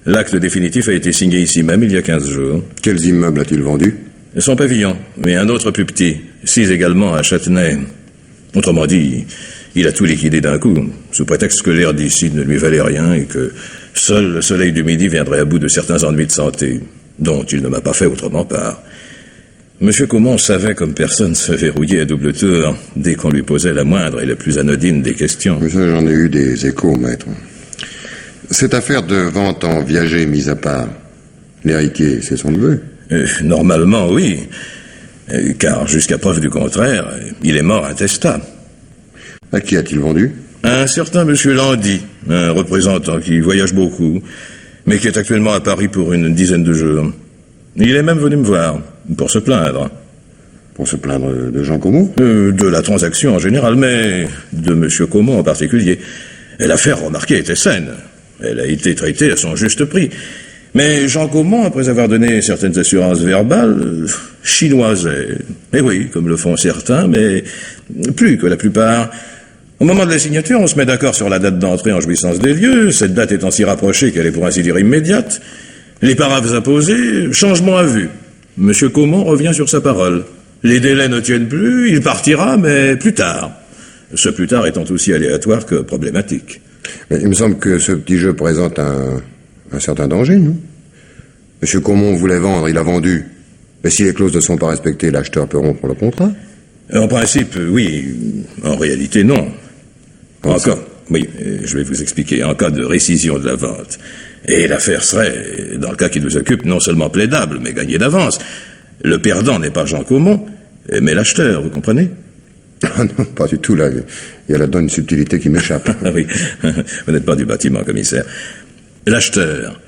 Speaker 8: L'acte définitif a été signé ici même il y a 15 jours.
Speaker 7: Quels immeubles a-t-il vendus?
Speaker 8: Son pavillon, mais un autre plus petit, 6 également à Châtenay. Autrement dit, il a tout liquidé d'un coup, sous prétexte que l'air d'ici ne lui valait rien et que seul le soleil du midi viendrait à bout de certains ennuis de santé, dont il ne m'a pas fait autrement part. Monsieur Caumont savait comme personne se verrouiller à double tour dès qu'on lui posait la moindre et la plus anodine des questions.
Speaker 7: Mais ça, j'en ai eu des échos, maître. Cette affaire de vente en viager mise à part, l'héritier, c'est son neveu?
Speaker 8: Normalement, oui. Car jusqu'à preuve du contraire, il est mort intestat.
Speaker 7: À qui a-t-il vendu?
Speaker 8: Un certain monsieur Landy, un représentant qui voyage beaucoup, mais qui est actuellement à Paris pour une dizaine de jours. Il est même venu me voir, pour se plaindre.
Speaker 7: Pour se plaindre de Jean Caumont?
Speaker 8: De la transaction en général, mais de monsieur Caumont en particulier. Et l'affaire, remarquée, était saine. Elle a été traitée à son juste prix. Mais Jean Caumont, après avoir donné certaines assurances verbales, chinoisait. Eh oui, comme le font certains, mais plus que la plupart. Au moment de la signature, on se met d'accord sur la date d'entrée en jouissance des lieux, cette date étant si rapprochée qu'elle est pour ainsi dire immédiate. Les paraphes apposés, changement à vue. Monsieur Caumont revient sur sa parole. Les délais ne tiennent plus, il partira, mais plus tard. Ce plus tard étant aussi aléatoire que problématique.
Speaker 7: Mais il me semble que ce petit jeu présente un certain danger, non? Monsieur Caumont voulait vendre, il a vendu. Mais si les clauses ne sont pas respectées, l'acheteur peut rompre le contrat?
Speaker 8: En principe, oui. En réalité, non. Oui, je vais vous expliquer. En cas de récision de la vente. Et l'affaire serait, dans le cas qui nous occupe, non seulement plaidable, mais gagnée d'avance. Le perdant n'est pas Jean Caumont, mais l'acheteur, vous comprenez?
Speaker 7: Ah non, pas du tout, là. Il y a là-dedans une subtilité qui m'échappe.
Speaker 8: Ah oui, vous n'êtes pas du bâtiment, commissaire. L'acheteur,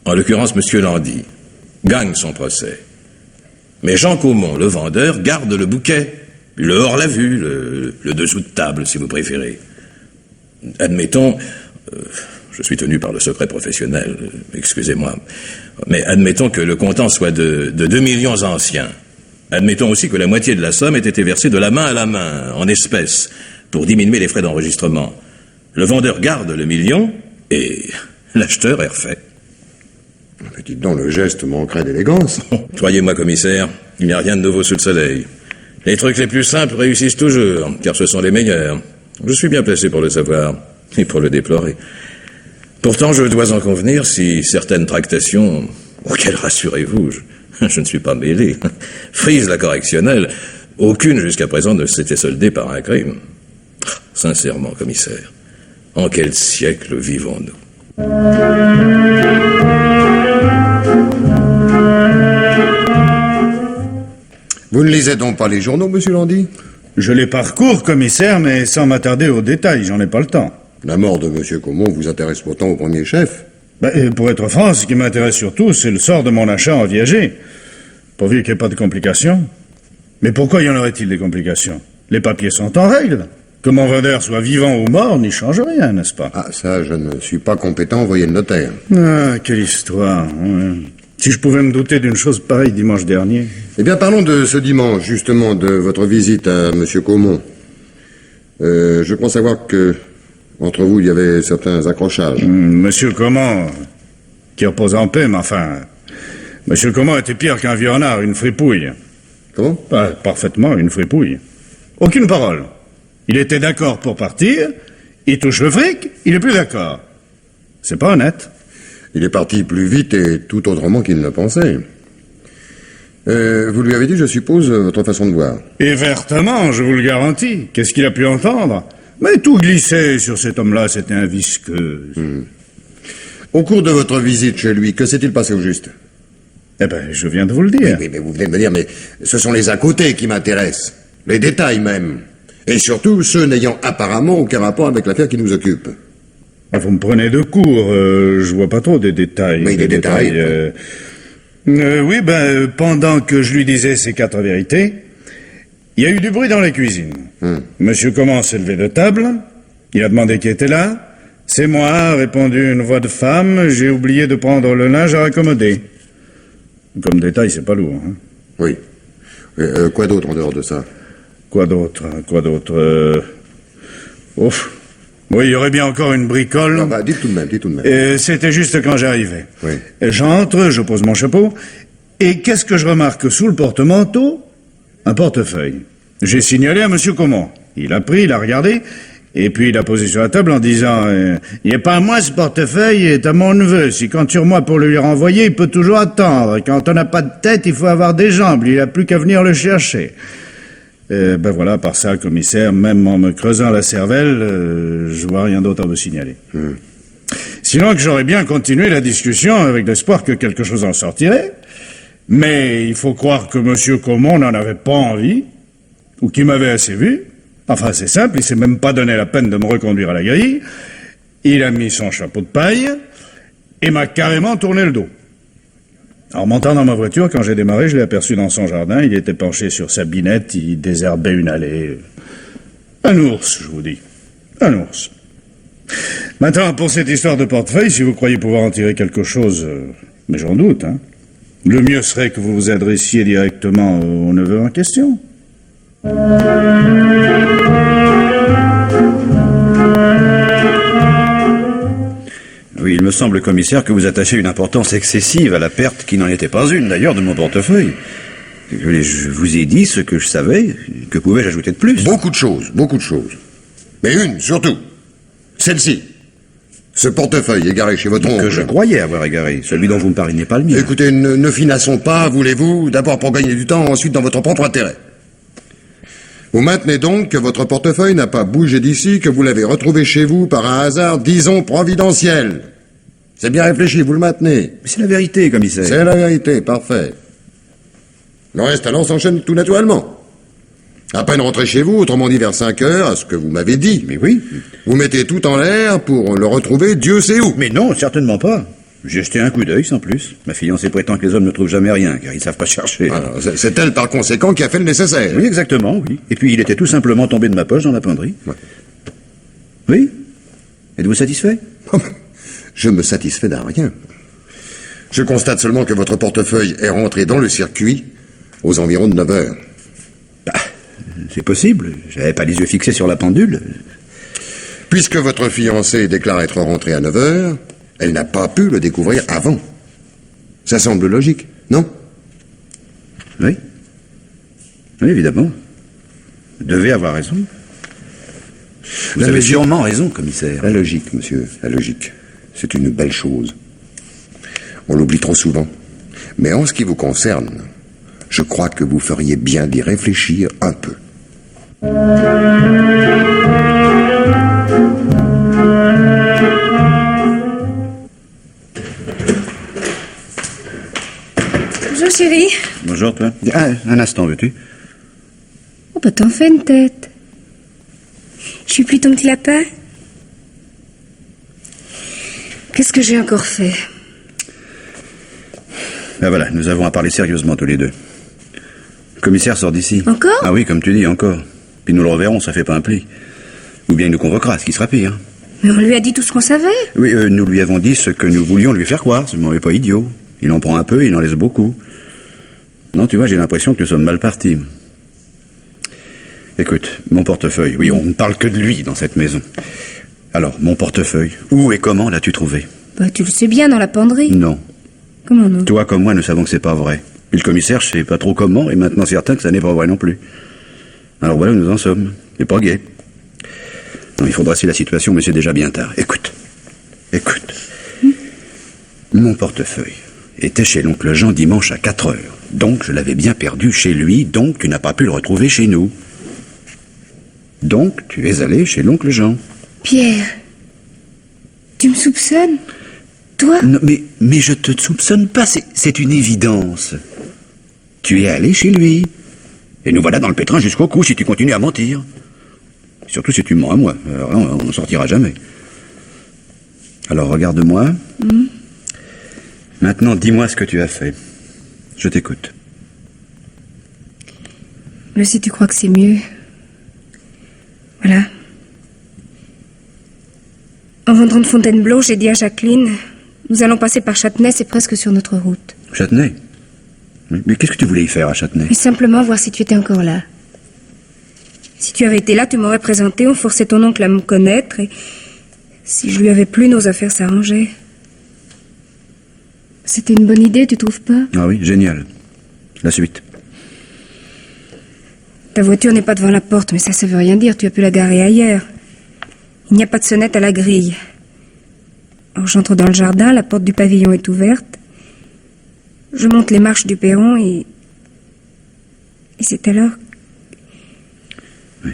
Speaker 8: en l'occurrence monsieur Landy, gagne son procès. Mais Jean Caumont, le vendeur, garde le bouquet, le hors-la-vue, le dessous de table, si vous préférez. Admettons, je suis tenu par le secret professionnel, excusez-moi, mais admettons que le comptant soit de 2 millions anciens. Admettons aussi que la moitié de la somme ait été versée de la main à la main, en espèces, pour diminuer les frais d'enregistrement. Le vendeur garde le million et l'acheteur est refait.
Speaker 7: Dites donc, le geste manquerait d'élégance.
Speaker 8: Croyez-moi, commissaire, il n'y a rien de nouveau sous le soleil. Les trucs les plus simples réussissent toujours, car ce sont les meilleurs. Je suis bien placé pour le savoir, et pour le déplorer. Pourtant, je dois en convenir, si certaines tractations, auxquelles, rassurez-vous, je ne suis pas mêlé, frisent la correctionnelle, aucune jusqu'à présent ne s'était soldée par un crime. Sincèrement, commissaire, en quel siècle vivons-nous?
Speaker 7: Vous ne lisez donc pas les journaux, monsieur Landy?
Speaker 9: Je les parcours, commissaire, mais sans m'attarder aux détails, j'en ai pas le temps.
Speaker 7: La mort de monsieur Caumont vous intéresse pourtant au premier chef.
Speaker 9: Pour être franc, ce qui m'intéresse surtout, c'est le sort de mon achat en viager. Pourvu qu'il n'y ait pas de complications. Mais pourquoi y en aurait-il des complications? Les papiers sont en règle. Que mon vendeur soit vivant ou mort n'y change rien, n'est-ce pas?
Speaker 7: Ah, ça, je ne suis pas compétent, voyez le notaire.
Speaker 9: Ah, quelle histoire. Ouais. Si je pouvais me douter d'une chose pareille dimanche dernier.
Speaker 7: Eh bien, parlons de ce dimanche, justement, de votre visite à monsieur Caumont. Je crois savoir que, entre vous, il y avait certains accrochages.
Speaker 9: Monsieur Caumont, qui repose en paix, mais enfin... Monsieur Caumont était pire qu'un vieux renard, une fripouille.
Speaker 7: Comment?
Speaker 9: Parfaitement, une fripouille. Aucune parole. Il était d'accord pour partir, il touche le fric, il est plus d'accord. C'est pas honnête.
Speaker 7: Il est parti plus vite et tout autrement qu'il ne pensait. Vous lui avez dit, je suppose, votre façon de voir.
Speaker 9: Et vertement, je vous le garantis. Qu'est-ce qu'il a pu entendre? Mais tout glissait sur cet homme-là, c'était un visqueuse.
Speaker 7: Au cours de votre visite chez lui, que s'est-il passé au juste?
Speaker 9: Eh ben, je viens de vous le dire.
Speaker 7: Oui, mais vous venez de me dire, mais ce sont les à côté qui m'intéressent. Les détails même. Et surtout, ceux n'ayant apparemment aucun rapport avec l'affaire qui nous occupe.
Speaker 9: Vous me prenez de court, je vois pas trop des détails.
Speaker 7: Oui, des détails.
Speaker 9: Oui, pendant que je lui disais ces 4 vérités, il y a eu du bruit dans la cuisine. Monsieur Caumont s'est levé de table, il a demandé qui était là. C'est moi, a répondu une voix de femme, j'ai oublié de prendre le linge à raccommoder. Comme détail, c'est pas lourd. Hein?
Speaker 7: Oui. Quoi d'autre en dehors de ça?
Speaker 9: Quoi d'autre? Ouf. Oui, il y aurait bien encore une bricole.
Speaker 7: Dites tout de même.
Speaker 9: C'était juste quand j'arrivais.
Speaker 7: Oui.
Speaker 9: J'entre, je pose mon chapeau, et qu'est-ce que je remarque sous le porte-manteau? Un portefeuille. J'ai signalé à monsieur Caumont. Il a pris, il a regardé, et puis il a posé sur la table en disant il n'est pas à moi ce portefeuille, il est à mon neveu. S'il compte sur moi pour le lui renvoyer, il peut toujours attendre. Quand on n'a pas de tête, il faut avoir des jambes. Il n'a plus qu'à venir le chercher. Voilà, par ça, commissaire, même en me creusant la cervelle, je vois rien d'autre à vous signaler. Sinon que j'aurais bien continué la discussion avec l'espoir que quelque chose en sortirait, mais il faut croire que monsieur Caumont n'en avait pas envie, ou qu'il m'avait assez vu. Enfin, c'est simple, il s'est même pas donné la peine de me reconduire à la grille. Il a mis son chapeau de paille et m'a carrément tourné le dos. En montant dans ma voiture, quand j'ai démarré, je l'ai aperçu dans son jardin. Il était penché sur sa binette, il désherbait une allée. Un ours, je vous dis. Un ours. Maintenant, pour cette histoire de portefeuille, si vous croyez pouvoir en tirer quelque chose, mais j'en doute, hein, le mieux serait que vous vous adressiez directement au neveu en question.
Speaker 2: Oui, il me semble, commissaire, que vous attachez une importance excessive à la perte qui n'en était pas une, d'ailleurs, de mon portefeuille. Je vous ai dit ce que je savais. Que pouvais-je ajouter de plus?
Speaker 7: Beaucoup de choses. Mais une, surtout. Celle-ci. Ce portefeuille égaré chez votre oncle.
Speaker 2: Que je croyais avoir égaré. Celui dont vous me parlez n'est pas le mien.
Speaker 7: Écoutez, ne finassons pas, voulez-vous, d'abord pour gagner du temps, ensuite dans votre propre intérêt. Vous maintenez donc que votre portefeuille n'a pas bougé d'ici, que vous l'avez retrouvé chez vous par un hasard, disons, providentiel. C'est bien réfléchi, vous le maintenez.
Speaker 2: C'est la vérité, commissaire.
Speaker 7: C'est la vérité, parfait. Le reste alors s'enchaîne tout naturellement. À peine rentré chez vous, autrement dit vers 5 heures, à ce que vous m'avez dit.
Speaker 2: Mais oui.
Speaker 7: Vous mettez tout en l'air pour le retrouver Dieu sait où.
Speaker 2: Mais non, certainement pas. J'ai jeté un coup d'œil, sans plus. Ma fiancée prétend que les hommes ne trouvent jamais rien, car ils savent pas chercher.
Speaker 7: Alors, c'est elle, par conséquent, qui a fait le nécessaire.
Speaker 2: Oui, exactement, oui. Et puis, il était tout simplement tombé de ma poche dans la penderie.
Speaker 7: Ouais.
Speaker 2: Oui? Êtes-vous satisfait?
Speaker 7: Je me satisfais d'un rien. Je constate seulement que votre portefeuille est rentré dans le circuit aux environs de 9 heures.
Speaker 2: C'est possible. J'avais pas les yeux fixés sur la pendule.
Speaker 7: Puisque votre fiancée déclare être rentrée à 9 heures, elle n'a pas pu le découvrir avant. Ça semble logique, non?
Speaker 2: Oui. Oui, évidemment. Vous devez avoir raison. Vous
Speaker 7: La
Speaker 2: avez
Speaker 7: logique-
Speaker 2: sûrement raison, commissaire.
Speaker 7: La logique, monsieur, la logique. C'est une belle chose. On l'oublie trop souvent. Mais en ce qui vous concerne, je crois que vous feriez bien d'y réfléchir un peu.
Speaker 1: Bonjour, chérie.
Speaker 2: Bonjour, toi. Ah, un instant, veux-tu?
Speaker 1: Oh, bah t'en fais une tête. Je suis plus ton petit lapin. Qu'est-ce que j'ai encore fait?
Speaker 2: Ben voilà, nous avons à parler sérieusement tous les deux. Le commissaire sort d'ici.
Speaker 1: Encore?
Speaker 2: Ah oui, comme tu dis, encore. Puis nous le reverrons, ça fait pas un pli. Ou bien il nous convoquera, ce qui sera pire.
Speaker 1: Mais on lui a dit tout ce qu'on savait.
Speaker 2: Oui, nous lui avons dit ce que nous voulions lui faire croire, ce n'est pas idiot. Il en prend un peu, il en laisse beaucoup. Non, tu vois, j'ai l'impression que nous sommes mal partis. Écoute, mon portefeuille, oui, on ne parle que de lui dans cette maison. Alors, mon portefeuille, où et comment l'as-tu trouvé?
Speaker 1: Bah, tu le sais bien, dans la penderie.
Speaker 2: Non.
Speaker 1: Comment non?
Speaker 2: Toi comme moi, nous savons que c'est pas vrai. Puis le commissaire, je sais pas trop comment, et maintenant certain que ça n'est pas vrai non plus. Alors voilà où nous en sommes. C'est pas gai. Non, il faut dresser la situation, mais c'est déjà bien tard. Écoute. Mon portefeuille était chez l'oncle Jean dimanche à 4 heures. Donc je l'avais bien perdu chez lui, donc tu n'as pas pu le retrouver chez nous. Donc tu es allé chez l'oncle Jean.
Speaker 1: Pierre, tu me soupçonnes? Toi?
Speaker 2: Non, mais je te soupçonne pas, c'est une évidence. Tu es allé chez lui. Et nous voilà dans le pétrin jusqu'au cou si tu continues à mentir. Surtout si tu mens à moi. Alors là, on n'en sortira jamais. Alors regarde-moi. Maintenant, dis-moi ce que tu as fait. Je t'écoute.
Speaker 1: Mais si tu crois que c'est mieux. Voilà. En rentrant de Fontainebleau, j'ai dit à Jacqueline, nous allons passer par Châtenay, c'est presque sur notre route.
Speaker 2: Châtenay? Mais qu'est-ce que tu voulais y faire à Châtenay?
Speaker 1: Et simplement voir si tu étais encore là. Si tu avais été là, tu m'aurais présenté, on forçait ton oncle à me connaître, et si je lui avais plu, nos affaires s'arrangeaient. C'était une bonne idée, tu trouves pas?
Speaker 2: Ah oui, génial. La suite.
Speaker 1: Ta voiture n'est pas devant la porte, mais ça veut rien dire, tu as pu la garer ailleurs. Il n'y a pas de sonnette à la grille. Alors j'entre dans le jardin, la porte du pavillon est ouverte. Je monte les marches du perron et c'est alors...
Speaker 2: Oui.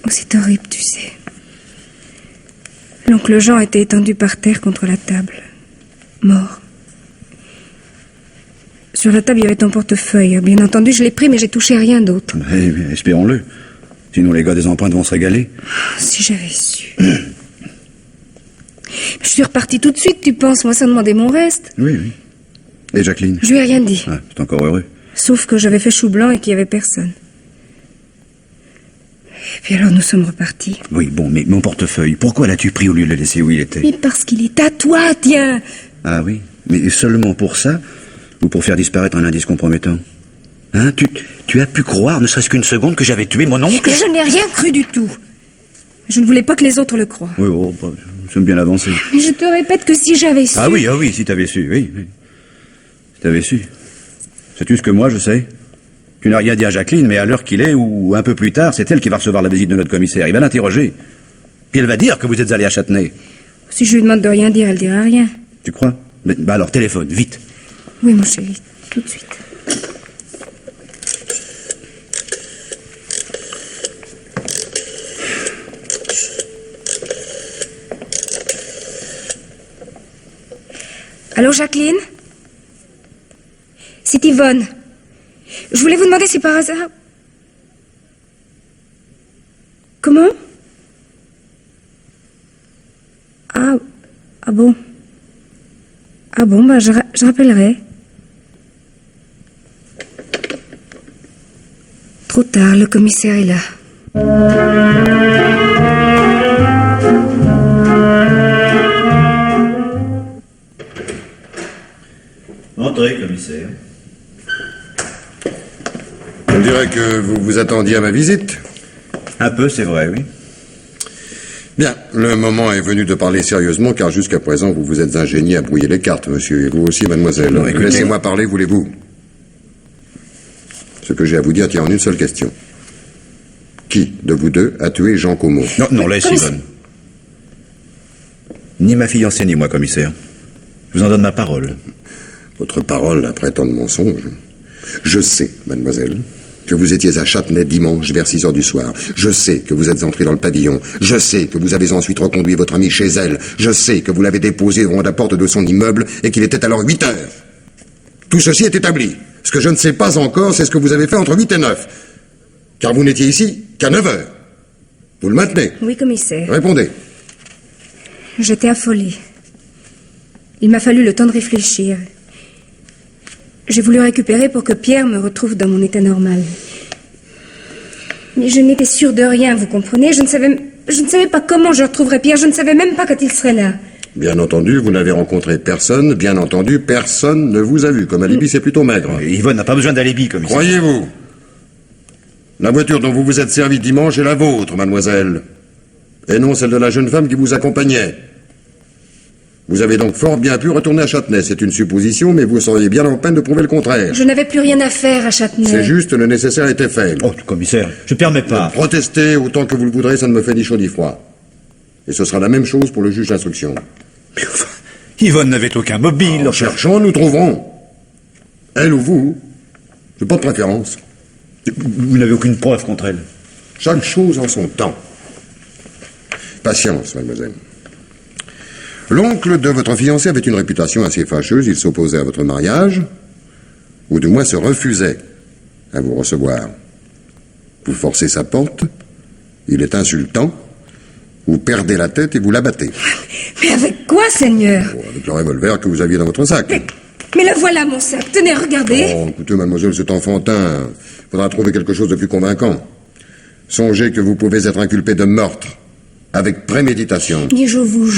Speaker 1: Oh, c'est horrible, tu sais. L'oncle Jean était étendu par terre contre la table. Mort. Sur la table, il y avait ton portefeuille. Bien entendu, je l'ai pris, mais j'ai touché rien d'autre.
Speaker 2: Mais espérons-le. Sinon, les gars des empreintes vont se régaler.
Speaker 1: Si j'avais su. Je suis repartie tout de suite, tu penses, moi, sans demander mon reste.
Speaker 2: Oui. Et Jacqueline?
Speaker 1: Je lui ai rien dit.
Speaker 2: Ah, c'est encore heureux.
Speaker 1: Sauf que j'avais fait chou blanc et qu'il n'y avait personne. Et puis alors, nous sommes repartis.
Speaker 2: Oui, bon, mais mon portefeuille, pourquoi l'as-tu pris au lieu de le laisser où il était?
Speaker 1: Mais parce qu'il est à toi, tiens.
Speaker 2: Ah oui, mais seulement pour ça? Ou pour faire disparaître un indice compromettant? Hein, tu as pu croire, ne serait-ce qu'une seconde, que j'avais tué mon oncle?
Speaker 1: Mais je n'ai rien cru du tout. Je ne voulais pas que les autres le croient.
Speaker 2: Oui, nous sommes bien avancés.
Speaker 1: Mais je te répète que si j'avais su...
Speaker 2: Ah oui, si t'avais su, oui. Si t'avais su. Sais-tu ce que moi, je sais? Tu n'as rien dit à Jacqueline, mais à l'heure qu'il est, ou un peu plus tard, c'est elle qui va recevoir la visite de notre commissaire. Il va l'interroger. Puis elle va dire que vous êtes allé à Châtenay.
Speaker 1: Si je lui demande de rien dire, elle dira rien.
Speaker 2: Tu crois? Bah alors, téléphone, vite.
Speaker 1: Oui, mon chéri, tout de suite. Allô, Jacqueline? C'est Yvonne. Je voulais vous demander si par hasard... Comment? Ah bon. Ah bon, bah je rappellerai. Trop tard, le commissaire est là.
Speaker 2: Entrez, commissaire.
Speaker 7: On dirait que vous vous attendiez à ma visite.
Speaker 2: Un peu, c'est vrai, oui.
Speaker 7: Bien, le moment est venu de parler sérieusement, car jusqu'à présent, vous vous êtes ingénié à brouiller les cartes, monsieur, et vous aussi, mademoiselle.
Speaker 2: Non, écoutez...
Speaker 7: Laissez-moi parler, voulez-vous? Ce que j'ai à vous dire tient en une seule question. Qui de vous deux a tué Jean Comont?
Speaker 2: Non, laisse Yvonne. Ni ma fiancée ni moi, commissaire. Je vous en donne ma parole.
Speaker 7: Votre parole après tant de mensonges. Je sais, mademoiselle, que vous étiez à Châtenay dimanche vers 6 heures du soir. Je sais que vous êtes entré dans le pavillon. Je sais que vous avez ensuite reconduit votre ami chez elle. Je sais que vous l'avez déposé devant la porte de son immeuble et qu'il était alors 8 heures. Tout ceci est établi. Ce que je ne sais pas encore, c'est ce que vous avez fait entre 8 et 9. Car vous n'étiez ici qu'à 9 heures. Vous le maintenez?
Speaker 1: Oui, commissaire.
Speaker 7: Répondez.
Speaker 1: J'étais affolée. Il m'a fallu le temps de réfléchir. J'ai voulu récupérer pour que Pierre me retrouve dans mon état normal. Mais je n'étais sûre de rien, vous comprenez? Je ne savais pas comment je retrouverais Pierre. Je ne savais même pas quand il serait là.
Speaker 7: Bien entendu, vous n'avez rencontré personne. Bien entendu, personne ne vous a vu. Comme alibi, c'est plutôt maigre.
Speaker 2: Yvonne n'a pas besoin d'alibi, commissaire.
Speaker 7: Croyez-vous? La voiture dont vous vous êtes servi dimanche est la vôtre, mademoiselle. Et non celle de la jeune femme qui vous accompagnait. Vous avez donc fort bien pu retourner à Châtenay. C'est une supposition, mais vous seriez bien en peine de prouver le contraire.
Speaker 1: Je n'avais plus rien à faire à Châtenay.
Speaker 7: C'est juste, le nécessaire était fait.
Speaker 2: Oh, commissaire, je ne permets pas.
Speaker 7: Protester autant que vous le voudrez, ça ne me fait ni chaud ni froid. Et ce sera la même chose pour le juge d'instruction.
Speaker 2: Mais enfin, Yvonne n'avait aucun mobile.
Speaker 7: En cherchant, nous trouverons. Elle ou vous, j'ai pas de préférence.
Speaker 2: Vous n'avez aucune preuve contre elle.
Speaker 7: Chaque chose en son temps. Patience, mademoiselle. L'oncle de votre fiancé avait une réputation assez fâcheuse. Il s'opposait à votre mariage, ou du moins se refusait à vous recevoir. Vous forcez sa porte, il est insultant, vous perdez la tête et vous l'abattez.
Speaker 1: Mais avec quoi, Seigneur?
Speaker 7: Oh, avec le revolver que vous aviez dans votre sac.
Speaker 1: Mais le voilà, mon sac. Tenez, regardez.
Speaker 7: Oh, écoutez, mademoiselle, c'est enfantin. Faudra trouver quelque chose de plus convaincant. Songez que vous pouvez être inculpé de meurtre, avec préméditation.
Speaker 1: Mais je vous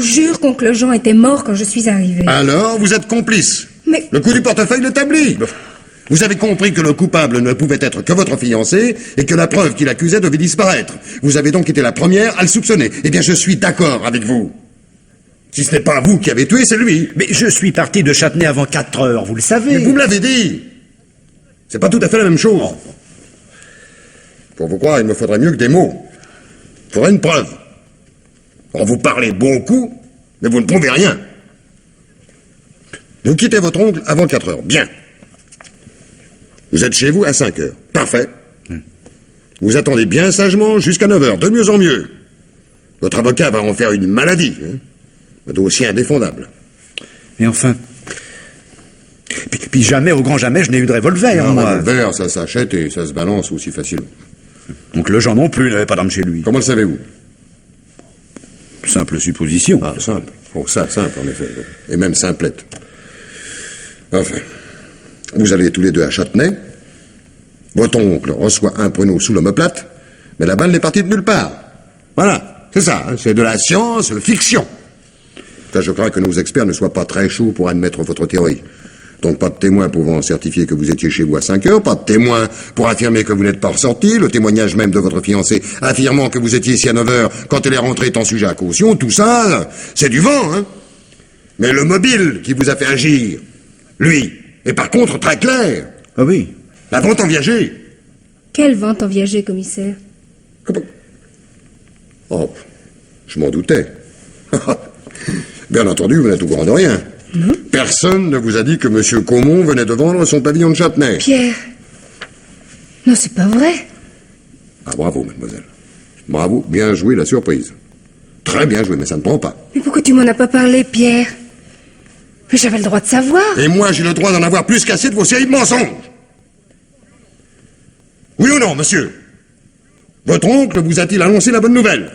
Speaker 1: jure qu'oncle Jean était mort quand je suis arrivée.
Speaker 7: Alors, vous êtes complice.
Speaker 1: Mais...
Speaker 7: Le coup du portefeuille l'établit. Vous avez compris que le coupable ne pouvait être que votre fiancé et que la preuve qu'il accusait devait disparaître. Vous avez donc été la première à le soupçonner. Eh bien, je suis d'accord avec vous. Si ce n'est pas vous qui avez tué, c'est lui.
Speaker 2: Mais je suis parti de Châtenay avant 4 heures, vous le savez.
Speaker 7: Mais vous me l'avez dit. C'est pas tout à fait la même chose. Pour vous croire, il me faudrait mieux que des mots. Il faudrait une preuve. On vous parlez beaucoup, mais vous ne prouvez rien. Vous quittez votre oncle avant 4 heures. Bien. Vous êtes chez vous à 5 heures. Parfait. Vous attendez bien sagement jusqu'à 9 heures, de mieux en mieux. Votre avocat va en faire une maladie. Un dossier indéfendable.
Speaker 2: Mais enfin... Puis jamais, au grand jamais, je n'ai eu de revolver,
Speaker 7: Un
Speaker 2: moi.
Speaker 7: revolver, ça s'achète et ça se balance aussi facilement.
Speaker 2: Donc le Jean non plus n'avait pas d'arme chez lui.
Speaker 7: Comment le savez-vous?
Speaker 2: Simple supposition.
Speaker 7: Ah, simple. Oh, ça, simple, en effet. Et même simplette. Enfin, vous allez tous les deux à Châtenay. Votre oncle reçoit un pruneau sous l'omoplate, mais la balle n'est partie de nulle part. Voilà, c'est ça, hein, c'est de la science-fiction. Enfin, je crains que nos experts ne soient pas très chauds pour admettre votre théorie. Donc pas de témoin pouvant certifier que vous étiez chez vous à 5 heures, pas de témoin pour affirmer que vous n'êtes pas ressorti, le témoignage même de votre fiancée affirmant que vous étiez ici à 9 heures quand elle est rentrée étant sujet à caution, tout ça, c'est du vent, hein. Mais le mobile qui vous a fait agir, lui, est par contre très clair.
Speaker 2: Ah oui.
Speaker 7: La vente en viager.
Speaker 1: Quelle vente en viager, commissaire?
Speaker 7: Comment? Oh, je m'en doutais. Bien entendu, vous n'êtes au courant de rien.
Speaker 1: Non.
Speaker 7: Personne ne vous a dit que M. Caumont venait de vendre son pavillon de Châtenay.
Speaker 1: Pierre. Non, c'est pas vrai.
Speaker 7: Ah, bravo, mademoiselle. Bravo, bien joué la surprise. Très bien joué, mais ça ne prend pas.
Speaker 1: Mais pourquoi tu m'en as pas parlé, Pierre? Mais j'avais le droit de savoir.
Speaker 7: Et moi, j'ai le droit d'en avoir plus qu'assez de vos séries de mensonges. Oui ou non, monsieur? Votre oncle vous a-t-il annoncé la bonne nouvelle?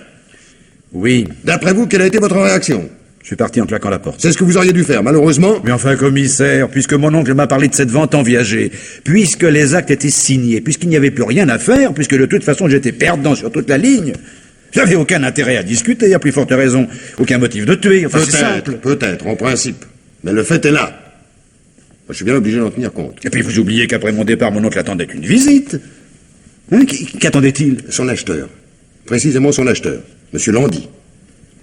Speaker 2: Oui.
Speaker 7: D'après vous, quelle a été votre réaction?
Speaker 2: Je suis parti en claquant la porte.
Speaker 7: C'est ce que vous auriez dû faire, malheureusement.
Speaker 2: Mais enfin, commissaire, puisque mon oncle m'a parlé de cette vente en viager, puisque les actes étaient signés, puisqu'il n'y avait plus rien à faire, puisque de toute façon j'étais perdant sur toute la ligne, j'avais aucun intérêt à discuter, à plus forte raison, aucun motif de tuer, enfin c'est simple.
Speaker 7: Peut-être, en principe. Mais le fait est là. Je suis bien obligé d'en tenir compte.
Speaker 2: Et puis vous oubliez qu'après mon départ, mon oncle attendait une visite. Hein, qu'attendait-il?
Speaker 7: Son acheteur. Précisément son acheteur. Monsieur Landy.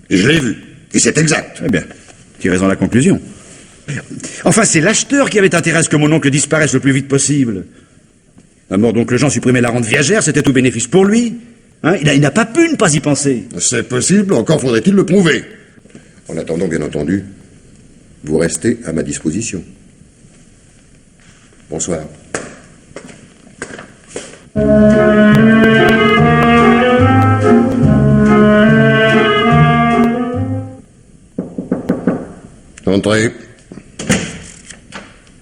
Speaker 7: Et je l'ai vu. Et c'est exact.
Speaker 2: Eh bien, tirez-en la conclusion. Enfin, c'est l'acheteur qui avait intérêt à ce que mon oncle disparaisse le plus vite possible. La mort d'oncle Jean supprimait la rente viagère, c'était tout bénéfice pour lui. Hein, il n'a pas pu ne pas y penser.
Speaker 7: C'est possible, encore faudrait-il le prouver. En attendant, bien entendu, vous restez à ma disposition. Bonsoir. Entrez.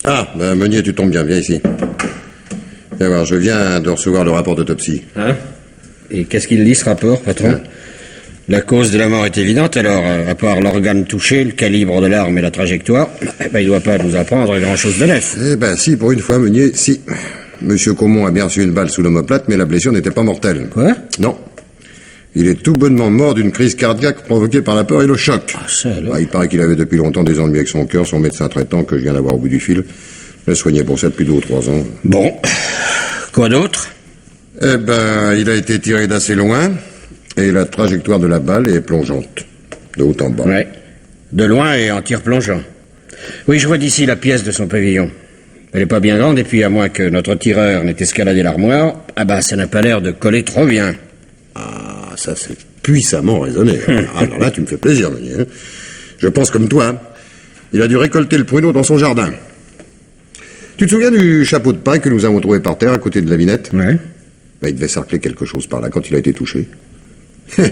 Speaker 7: Ah, ben, Meunier, tu tombes bien, viens ici. Viens voir, je viens de recevoir le rapport d'autopsie.
Speaker 6: Hein? Et qu'est-ce qu'il dit, ce rapport, patron?
Speaker 7: Hein?
Speaker 6: La cause de la mort est évidente, alors, à part l'organe touché, le calibre de l'arme et la trajectoire, eh ben, il doit pas nous apprendre grand-chose de neuf.
Speaker 7: Eh ben, si, pour une fois, Meunier, si. Monsieur Caumont a bien reçu une balle sous l'omoplate, mais la blessure n'était pas mortelle.
Speaker 6: Quoi?
Speaker 7: Non. Il est tout bonnement mort d'une crise cardiaque provoquée par la peur et le choc.
Speaker 6: Ah, ça, alors.
Speaker 7: Ah, il paraît qu'il avait depuis longtemps des ennuis avec son cœur. Son médecin traitant, que je viens d'avoir au bout du fil, le soignait pour ça depuis 2 ou 3 ans.
Speaker 6: Bon. Quoi d'autre?
Speaker 7: Eh ben, il a été tiré d'assez loin, et la trajectoire de la balle est plongeante. De haut en bas.
Speaker 6: Ouais. De loin et en tir plongeant. Oui, je vois d'ici la pièce de son pavillon. Elle est pas bien grande, et puis à moins que notre tireur n'ait escaladé l'armoire, ah bah ça n'a pas l'air de coller trop bien.
Speaker 7: Ah, ça c'est puissamment raisonné. Alors là, tu me fais plaisir, Meunier. Hein. Je pense comme toi. Hein. Il a dû récolter le pruneau dans son jardin. Tu te souviens du chapeau de paille que nous avons trouvé par terre à côté de la vinette?
Speaker 6: Ouais.
Speaker 7: Ben, il devait cercler quelque chose par là quand il a été touché. Il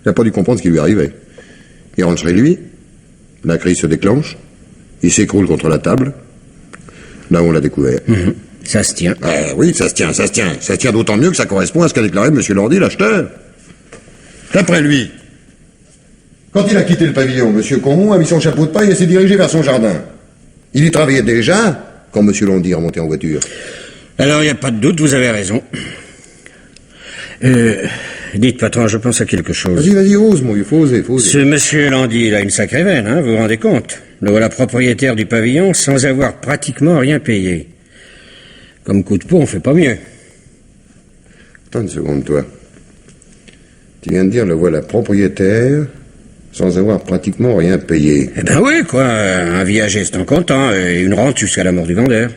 Speaker 7: n'a pas dû comprendre ce qui lui arrivait. Il rentre chez lui, la crise se déclenche, il s'écroule contre la table. Là, on l'a découvert.
Speaker 6: Ça se tient.
Speaker 7: Ah oui, ça se tient, ça se tient. Ça se tient d'autant mieux que ça correspond à ce qu'a déclaré M. Landy, l'acheteur. D'après lui, quand il a quitté le pavillon, M. Caumont a mis son chapeau de paille et s'est dirigé vers son jardin. Il y travaillait déjà quand M. Landy est remonté en voiture.
Speaker 6: Alors, il n'y a pas de doute, vous avez raison. Dites, patron, je pense à quelque chose.
Speaker 7: Vas-y, ose, mon vieux, faut oser, faut oser.
Speaker 6: Ce monsieur Landy, il a une sacrée veine, hein, vous vous rendez compte? Le voilà propriétaire du pavillon sans avoir pratiquement rien payé. Comme coup de peau, on fait pas mieux.
Speaker 7: Attends une seconde, toi. Tu viens de dire le voilà propriétaire sans avoir pratiquement rien payé.
Speaker 6: Eh ben oui, quoi, un viagiste en comptant et une rente jusqu'à la mort du vendeur.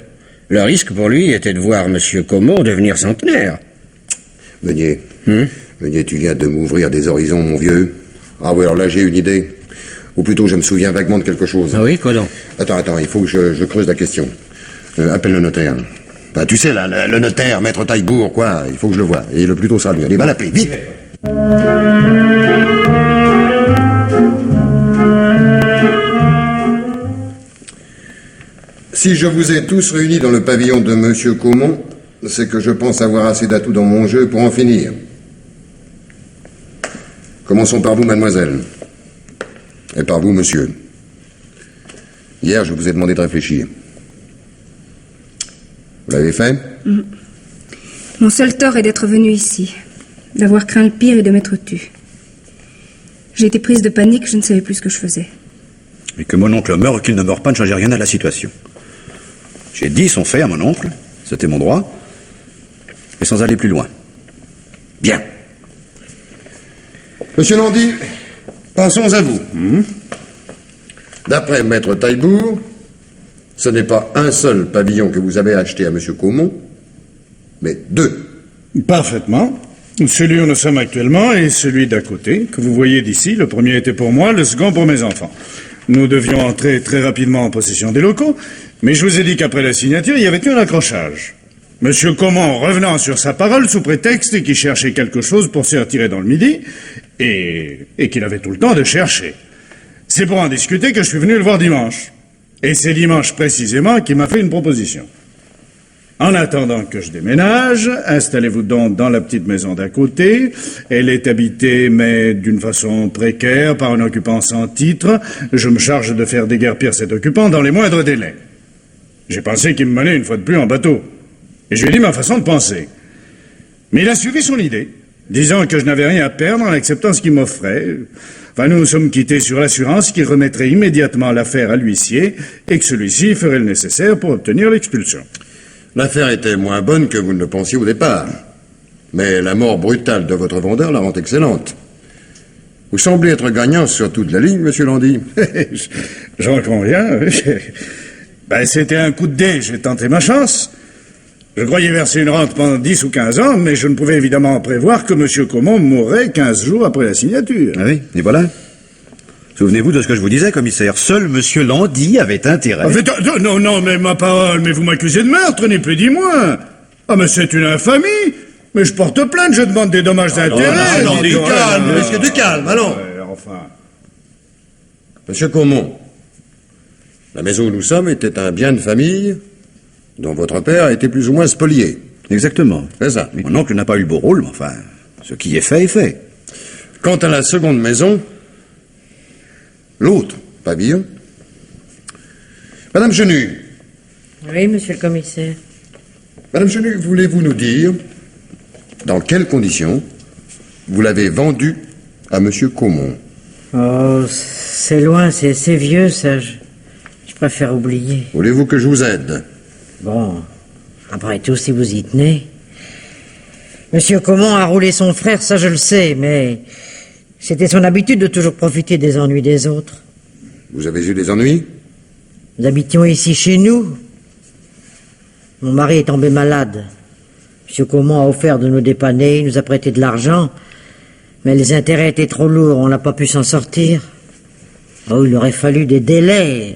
Speaker 6: Le risque pour lui était de voir monsieur Caumont devenir centenaire.
Speaker 7: Meunier, Meunier, tu viens de m'ouvrir des horizons, mon vieux. Ah oui, alors là, j'ai une idée. Ou plutôt, je me souviens vaguement de quelque chose.
Speaker 6: Ah oui, quoi donc?
Speaker 7: Attends, il faut que je creuse la question. Appelle le notaire. Bah, tu sais, là, le notaire, maître Taillebourg, quoi, il faut que je le voie. Et le plus tôt sera le mieux. Allez, va l'appeler, vite! Si je vous ai tous réunis dans le pavillon de Monsieur Caumont, c'est que je pense avoir assez d'atouts dans mon jeu pour en finir. Commençons par vous, mademoiselle. Et par vous, monsieur. Hier, je vous ai demandé de réfléchir. Vous l'avez fait?
Speaker 1: Mon seul tort est d'être venu ici, d'avoir craint le pire et de m'être tue. J'ai été prise de panique, je ne savais plus ce que je faisais.
Speaker 2: Et que mon oncle meure ou qu'il ne meure pas ne changeait rien à la situation. J'ai dit son fait à mon oncle, c'était mon droit, et sans aller plus loin. Bien.
Speaker 7: Monsieur Landy, passons à vous. D'après maître Taillebourg, ce n'est pas un seul pavillon que vous avez acheté à monsieur Caumont, mais 2.
Speaker 9: Parfaitement. Celui où nous sommes actuellement et celui d'à côté, que vous voyez d'ici. Le premier était pour moi, le second pour mes enfants. Nous devions entrer très rapidement en possession des locaux, mais je vous ai dit qu'après la signature, il y avait eu un accrochage. Monsieur Caumont revenant sur sa parole sous prétexte qu'il cherchait quelque chose pour se retirer dans le midi, et qu'il avait tout le temps de chercher. C'est pour en discuter que je suis venu le voir dimanche. Et c'est dimanche précisément qu'il m'a fait une proposition. En attendant que je déménage, installez-vous donc dans la petite maison d'à côté. Elle est habitée, mais d'une façon précaire, par un occupant sans titre. Je me charge de faire déguerpir cet occupant dans les moindres délais. J'ai pensé qu'il me menait une fois de plus en bateau. Et je lui ai dit ma façon de penser. Mais il a suivi son idée, disant que je n'avais rien à perdre en acceptant ce qu'il m'offrait. Enfin, nous nous sommes quittés sur l'assurance qu'il remettrait immédiatement l'affaire à l'huissier et que celui-ci ferait le nécessaire pour obtenir l'expulsion.
Speaker 7: L'affaire était moins bonne que vous ne le pensiez au départ. Mais la mort brutale de votre vendeur la rend excellente. Vous semblez être gagnant sur toute la ligne, monsieur Landy.
Speaker 9: J'en conviens. Ben, c'était un coup de dé, j'ai tenté ma chance. Je croyais verser une rente pendant 10 ou 15 ans, mais je ne pouvais évidemment prévoir que M. Comont mourrait 15 jours après la signature.
Speaker 2: Ah oui, et voilà. Souvenez-vous de ce que je vous disais, commissaire. Seul M. Landy avait intérêt.
Speaker 9: Non, mais ma parole, mais vous m'accusez de meurtre, ni plus ni moins. Ah, mais c'est une infamie. Mais je porte plainte, je demande des dommages d'intérêt.
Speaker 3: Non, du calme, monsieur, du calme, allons.
Speaker 9: Enfin.
Speaker 3: Monsieur Comont, la maison où nous sommes était un bien de famille dont votre père a été plus ou moins spolié.
Speaker 2: Exactement.
Speaker 3: C'est ça.
Speaker 2: Mon oncle n'a pas eu le beau rôle, mais enfin, ce qui est fait est fait.
Speaker 3: Quant à la seconde maison, l'autre pavillon, Madame Chenu,
Speaker 4: Oui, monsieur le commissaire.
Speaker 3: Madame Chenu, voulez-vous nous dire dans quelles conditions vous l'avez vendu à Monsieur Comont?
Speaker 4: Oh, c'est loin, c'est vieux, ça. Je préfère oublier.
Speaker 3: Voulez-vous que je vous aide?
Speaker 4: Bon, après tout, si vous y tenez. Monsieur Comont a roulé son frère, ça je le sais, mais c'était son habitude de toujours profiter des ennuis des autres.
Speaker 3: Vous avez eu des ennuis?
Speaker 4: Nous habitions ici chez nous. Mon mari est tombé malade. Monsieur Comont a offert de nous dépanner, il nous a prêté de l'argent, mais les intérêts étaient trop lourds, on n'a pas pu s'en sortir. Oh, il aurait fallu des délais.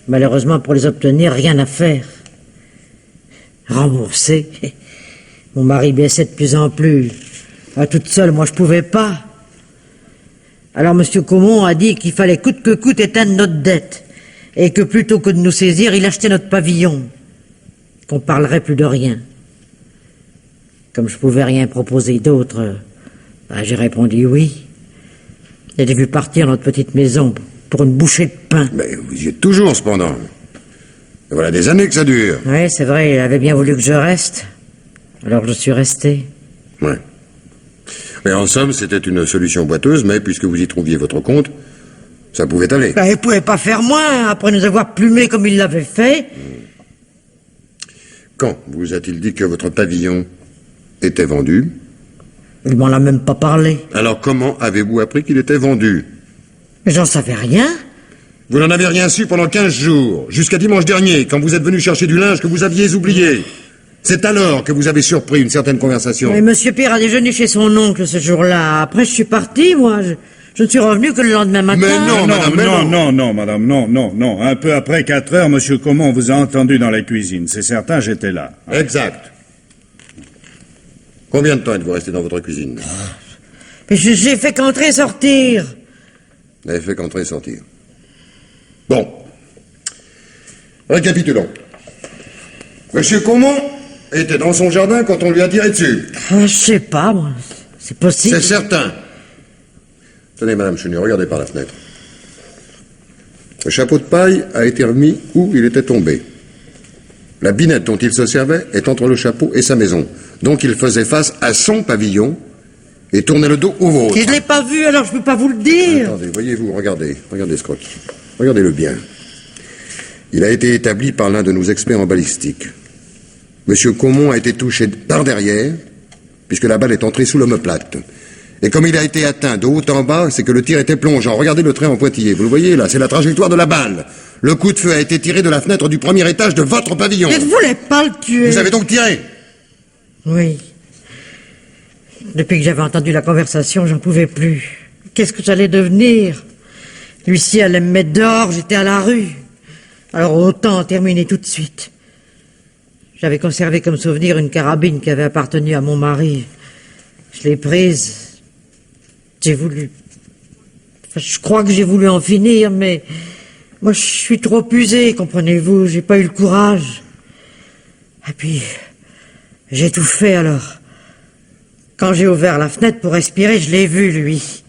Speaker 4: Malheureusement, pour les obtenir, rien à faire. Rembourser. Mon mari baissait de plus en plus. À toute seule, moi, je pouvais pas. Alors, monsieur Comont a dit qu'il fallait coûte que coûte éteindre notre dette. Et que plutôt que de nous saisir, il achetait notre pavillon. Qu'on parlerait plus de rien. Comme je pouvais rien proposer d'autre, j'ai répondu oui. Et j'ai vu partir notre petite maison pour une bouchée de pain.
Speaker 3: Mais vous y êtes toujours, cependant. Et voilà des années que ça dure.
Speaker 4: Oui, c'est vrai, il avait bien voulu que je reste. Alors je suis resté.
Speaker 3: Ouais. Mais en somme, c'était une solution boiteuse, mais puisque vous y trouviez votre compte, ça pouvait aller.
Speaker 4: Il pouvait pas faire moins, après nous avoir plumés comme il l'avait fait.
Speaker 3: Quand vous a-t-il dit que votre pavillon était vendu?
Speaker 4: Il m'en a même pas parlé.
Speaker 3: Alors comment avez-vous appris qu'il était vendu?
Speaker 4: Mais j'en savais rien.
Speaker 3: Vous n'en avez rien su pendant 15 jours, jusqu'à dimanche dernier, quand vous êtes venu chercher du linge que vous aviez oublié. C'est alors que vous avez surpris une certaine conversation.
Speaker 4: Mais monsieur Pierre a déjeuné chez son oncle ce jour-là. Après, je suis parti, moi. Je ne suis revenu que le lendemain matin.
Speaker 3: Mais non, madame, mais
Speaker 9: non, madame, non. Un peu après 4 heures, monsieur Comont vous a entendu dans la cuisine. C'est certain, j'étais là.
Speaker 3: Exact. Combien de temps êtes-vous resté dans votre cuisine?
Speaker 4: Mais j'ai fait qu'entrer et sortir.
Speaker 3: Vous n'avez fait qu'entrer et sortir. Bon. Récapitulons. Monsieur Comont était dans son jardin quand on lui a tiré dessus.
Speaker 4: Je sais pas, moi. C'est possible.
Speaker 3: C'est certain. Tenez, madame Chenu, regardez par la fenêtre. Le chapeau de paille a été remis où il était tombé. La binette dont il se servait est entre le chapeau et sa maison. Donc il faisait face à son pavillon et tournait le dos au vôtre.
Speaker 4: Et je l'ai pas vu, alors je peux pas vous le dire.
Speaker 3: Attendez, voyez-vous, regardez ce croquis. Regardez-le bien. Il a été établi par l'un de nos experts en balistique. Monsieur Comont a été touché par derrière, puisque la balle est entrée sous l'omoplate. Et comme il a été atteint de haut en bas, c'est que le tir était plongeant. Regardez le trait en pointillé. Vous le voyez là, c'est la trajectoire de la balle. Le coup de feu a été tiré de la fenêtre du premier étage de votre pavillon.
Speaker 4: Je ne voulais pas le tuer.
Speaker 3: Vous avez donc tiré?
Speaker 4: Oui. Depuis que j'avais entendu la conversation, j'en pouvais plus. Qu'est-ce que j'allais devenir? L'huissier allait me mettre dehors, j'étais à la rue. Alors autant terminer tout de suite. J'avais conservé comme souvenir une carabine qui avait appartenu à mon mari. Je l'ai prise. J'ai voulu... Enfin, je crois que j'ai voulu en finir, mais... Moi, je suis trop usé, comprenez-vous. J'ai pas eu le courage. Et puis... J'ai tout fait, alors. Quand j'ai ouvert la fenêtre pour respirer, je l'ai vu, lui.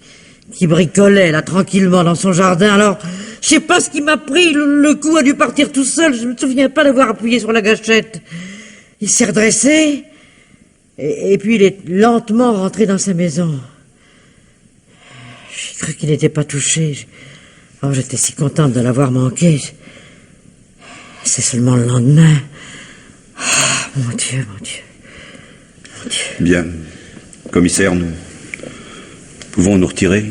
Speaker 4: Qui bricolait, là, tranquillement, dans son jardin. Alors, je sais pas ce qui m'a pris. Le coup a dû partir tout seul. Je me souviens pas d'avoir appuyé sur la gâchette. Il s'est redressé. Et puis, il est lentement rentré dans sa maison. J'ai cru qu'il n'était pas touché. Oh, j'étais si contente de l'avoir manqué. C'est seulement le lendemain. Oh, mon Dieu.
Speaker 2: Bien. Commissaire, nous pouvons nous retirer?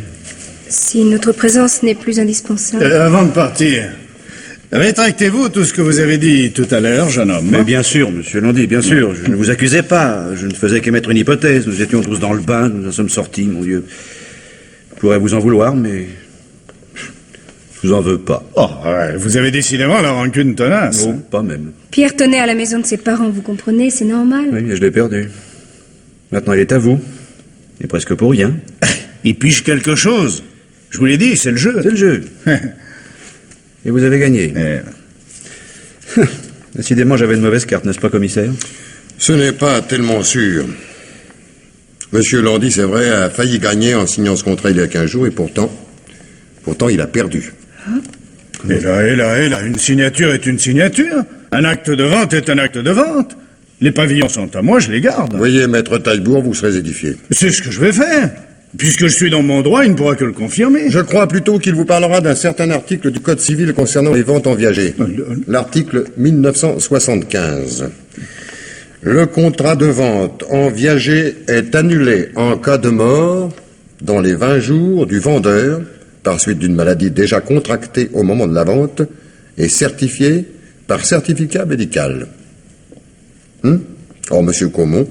Speaker 1: Si notre présence n'est plus indispensable.
Speaker 9: Avant de partir, Rétractez-vous tout ce que vous avez dit tout à l'heure, jeune homme.
Speaker 2: Mais bien sûr, monsieur Landy, bien sûr. Je ne vous accusais pas. Je ne faisais qu'émettre une hypothèse. Nous étions tous dans le bain, nous en sommes sortis, mon Dieu. Je pourrais vous en vouloir, mais... je vous en veux pas.
Speaker 9: Oh, ouais, vous avez décidément la rancune tenace.
Speaker 2: Non, pas même.
Speaker 1: Pierre tenait à la maison de ses parents, vous comprenez, c'est normal.
Speaker 2: Oui, mais je l'ai perdu. Maintenant, il est à vous. Et presque pour rien.
Speaker 9: Il pige quelque chose. Je vous l'ai dit, c'est le jeu.
Speaker 2: C'est le jeu. Et vous avez gagné. Décidément, j'avais une mauvaise carte, n'est-ce pas, commissaire?
Speaker 7: Ce n'est pas tellement sûr. Monsieur Landy, c'est vrai, a failli gagner en signant ce contrat il y a 15 jours, et pourtant, il a perdu.
Speaker 9: Et là, une signature est une signature. Un acte de vente est un acte de vente. Les pavillons sont à moi, je les garde.
Speaker 7: Voyez, maître Taillebourg, vous serez édifié.
Speaker 9: C'est ce que je vais faire. Puisque je suis dans mon droit, il ne pourra que le confirmer.
Speaker 7: Je crois plutôt qu'il vous parlera d'un certain article du Code civil concernant les ventes en viager. L'article 1975. Le contrat de vente en viager est annulé en cas de mort dans les 20 jours du vendeur par suite d'une maladie déjà contractée au moment de la vente et certifiée par certificat médical. Or, M. Caumont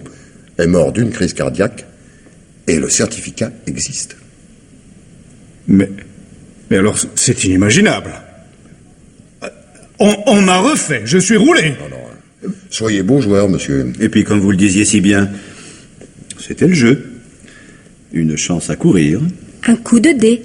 Speaker 7: est mort d'une crise cardiaque et le certificat existe.
Speaker 9: Mais alors, c'est inimaginable. On m'a refait, je suis roulé.
Speaker 7: Soyez bon joueur, monsieur.
Speaker 2: Et puis, comme vous le disiez si bien, c'était le jeu. Une chance à courir.
Speaker 1: Un coup de dé.